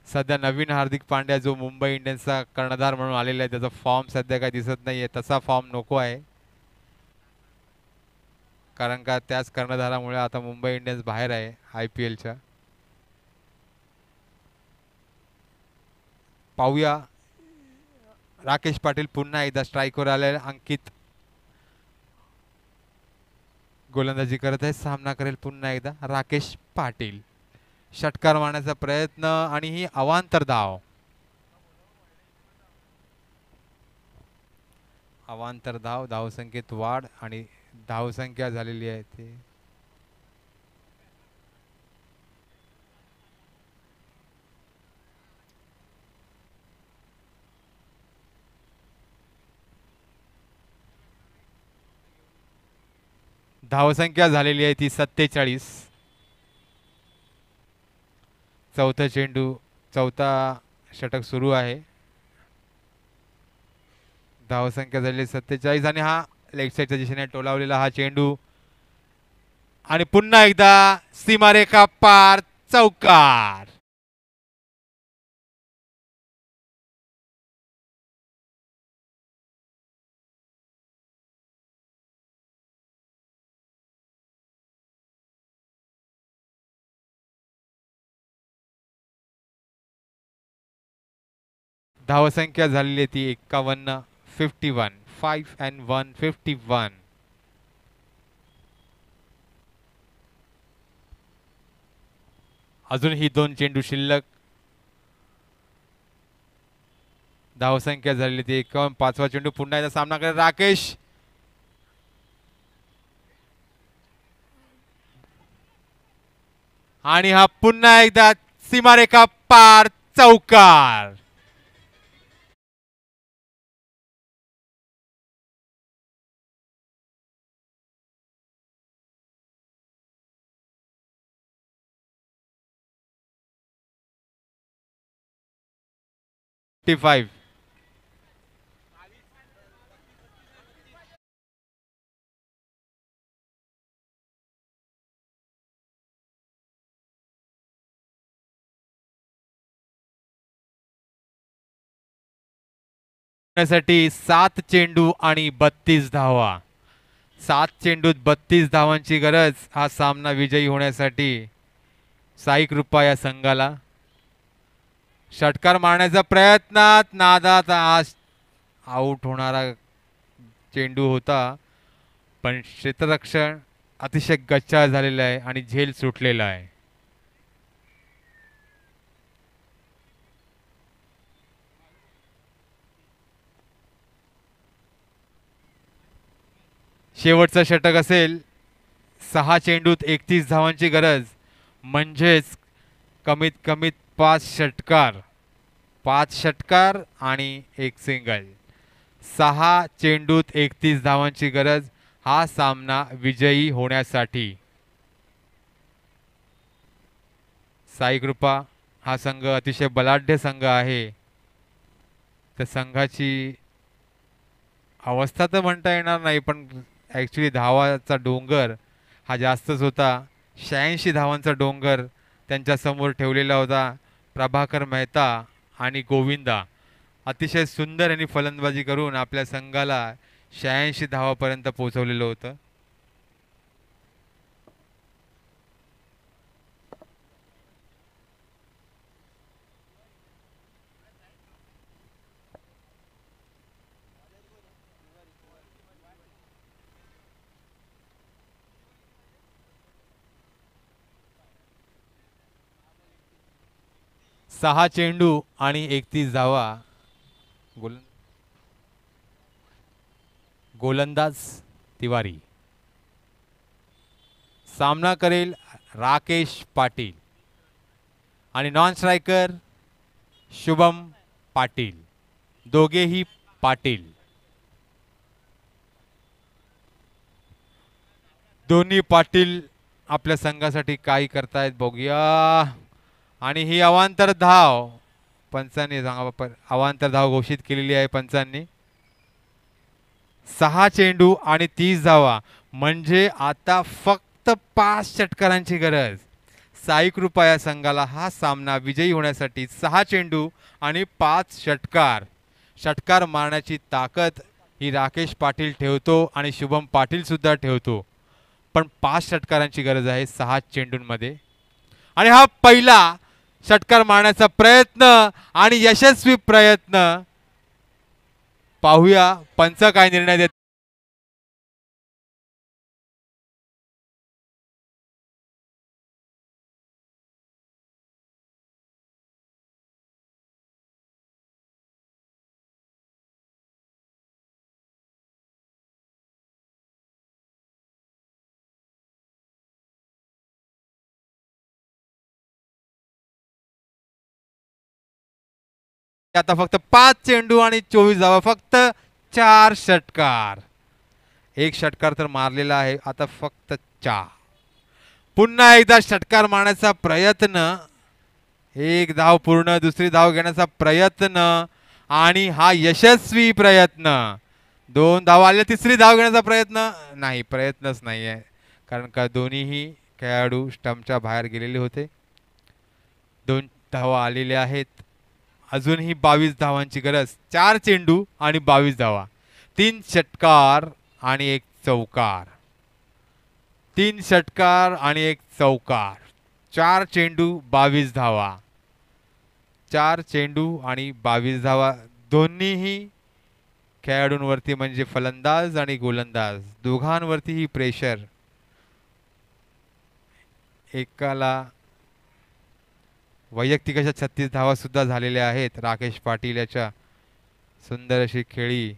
सध्या नवीन हार्दिक पांड्या जो मुंबई इंडियन्सचा कर्णधार म्हणून आलेला आहे, त्याचा फॉर्म सध्या काही दिसत नाहीये. तसा फॉर्म नको आहे, कारण का त्याच कर्णधारामुळे आता मुंबई इंडियन्स बाहेर आहे IPLच्या. पाहूया राकेश पाटील पुन्हा एकदा स्ट्राईकवर आले. अंकित गोलंदाजी करत आहे, सामना करेल पुन्हा एकदा राकेश पाटील. षटकार मारण्याचा प्रयत्न आणि ही अवांतर धाव. अवांतर धाव, धावसंख्येत वाढ आणि धावसंख्या झालेली आहे ती धावसंख्या झालेली आहे ती 47. चौथा चेंडू, चौथा षटक सुरू आहे. धावसंख्या झालेली 47 आणि हा लेग साईडच्या दिशेने टोलावलेला हा चेंडू आणि पुन्हा एकदा सीमारेखा पार, चौकार. धावसंख्या झालेली आहे ती 51, 51, 5 and 1, 51. अजूनही 2 चेंडू शिल्लक. धावसंख्या झालेली ती 51. पाचवा चेंडू पुन्हा एकदा सामना करेल राकेश. आणि हा पुन्हा एकदा सीमारेखा पार, चौकार. फाइव. साठी 7 चेंडू आणि 32 धावा. 7 चेंडूत 32 धावांची गरज हा सामना विजयी होण्यासाठी साई कृपा या संघाला. षटकार मारण्याचा प्रयत्नात नादात आज आउट होणारा चेंडू होता, पण क्षेत्ररक्षण अतिशय गच्चा झालेला आहे आणि झेल सुटलेला आहे. शेवटचा षटक असेल. 6 चेंडूत 31 धावांची गरज, म्हणजेच कमीत कमीत 5 षटकार आणि 1 सिंगल. 6 चेंडूत 31 धावांची गरज हा सामना विजयी होण्यासाठी. साई कृपा हा संघ अतिशय बलाढ्य संघ आहे. त्या संघाची अवस्था तर म्हणता येणार नाही, पण ॲक्च्युली धावाचा डोंगर हा जास्तच होता. 86 धावांचा डोंगर त्यांच्या समोर ठेवलेला होता. प्रभाकर मेहता आणि गोविंदा अतिशय सुंदर यांनी फलंदाजी करून आपल्या संघाला 86 धावापर्यंत पोहोचवलेलं होतं. सहा चेंडू आणि 31 धावा. गोलंदाज तिवारी. सामना करेल राकेश पाटील आणि नॉन स्ट्रायकर शुभम पाटील, दोघेही पाटील. दोन्ही पाटील आपल्या संघासाठी काही करतायत बघूया. आणि ही अवांतर धाव पंचांनी सांगा, अवांतर धाव घोषित केलेली आहे पंचांनी. 6 चेंडू आणि 30 धावा, म्हणजे आता फक्त 5 षटकारांची गरज. साई कृपा या संघाला हा सामना विजयी होण्यासाठी 6 चेंडू आणि 5 षटकार. षटकार मारण्याची ताकद ही राकेश पाटील ठेवतो आणि शुभम पाटील सुद्धा ठेवतो, पण 5 षटकारांची गरज आहे 6 चेंडूंमध्ये. आणि हा पहिला षटकार मारण्याचा प्रयत्न आणि यशस्वी प्रयत्न. पाहूया पंच काय निर्णय देत. आता फक्त 5 चेंडू आणि 24 धावा, फक्त 4 षटकार. एक षटकार तर मारलेला आहे, आता फक्त 4. पुन्हा एकदा षटकार मारण्याचा प्रयत्न, एक धाव पूर्ण, दुसरी धाव घेण्याचा प्रयत्न आणि हा यशस्वी प्रयत्न. 2 धावा आल्या, तिसरी धाव घेण्याचा प्रयत्न नाही, प्रयत्नच नाही आहे, कारण का दोन्हीही खेळाडू स्टंपच्या बाहेर गेलेले होते. 2 धावा आलेल्या आहेत, अजूनही 22 धावांची गरज. 4 चेंडू आणि 22 धावा, 3 षटकार आणि 1 चौकार. 3 षटकार आणि 1 चौकार, 4 चेंडू 22 धावा. 4 चेंडू आणि 22 धावा दोन्हीही खेळाडूंवरती, म्हणजे फलंदाज आणि गोलंदाज दोघांवरतीही प्रेशर. एकाला वैयक्तिक अशा 36 धावा सुद्धा झालेल्या आहेत राकेश पाटील याच्या. सुंदर अशी खेळी.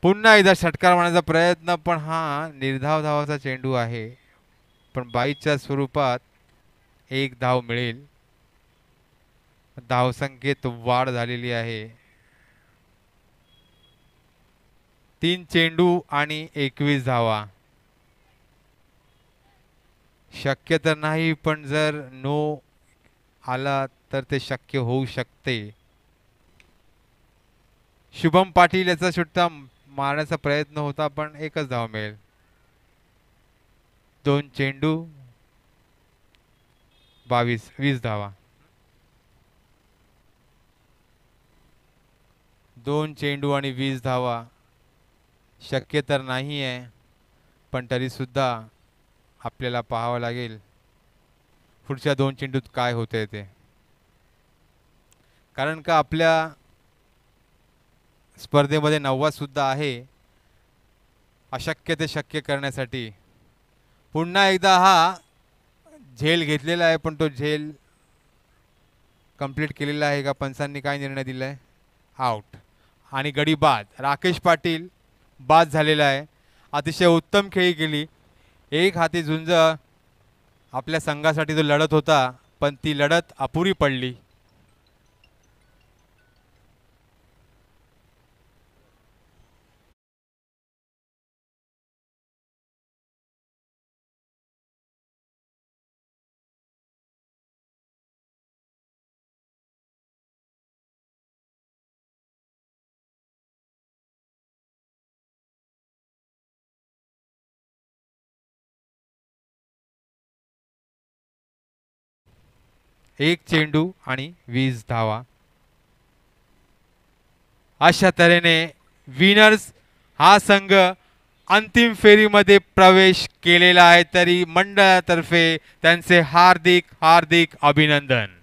पुन्हा एकदा षटकार मारण्याचा प्रयत्न, पण हा निर्धाव धावाचा चेंडू आहे, पण 22च्या स्वरूपात 1 धाव मिळेल. धावसंख्येत वाढ झालेली आहे. 3 चेंडू आणि 21 धावा. शक्य तर नाही, पण जर नो आला तर ते शक्य होऊ शकते. शुभम पाटील याचा सुट्टा मारण्याचा प्रयत्न होता, पण 1च धाव मिळेल. 2 चेंडू 20 धावा. 2 चेंडू आणि 20 धावा शक्य तर नाही आहे, पण तरी सुद्धा आपल्याला पाहावं लागेल पुढच्या 2 चेंडूत काय होते ते. कारण का आपल्या स्पर्धेमध्ये 90 सुद्धा आहे, अशक्य ते शक्य करण्यासाठी. पुन्हा एकदा हा झेल घेतलेला आहे, पण तो झेल कंप्लीट केलेला आहे का? पंचांनी काय निर्णय दिलाय? आउट. आणि गडी बाद. राकेश पाटील बाद झालेला आहे. अतिशय उत्तम खेळी केली. एक हाती झुंज आपल्या संघासाठी जो लढत होता, पण ती लढत अपुरी पडली. एक चेंडू आणि 20 धावा. अशा तऱ्हेने विनर्स हा संघ अंतिम फेरीमध्ये प्रवेश केलेला आहे. तरी मंडळातर्फे त्यांचे हार्दिक हार्दिक अभिनंदन.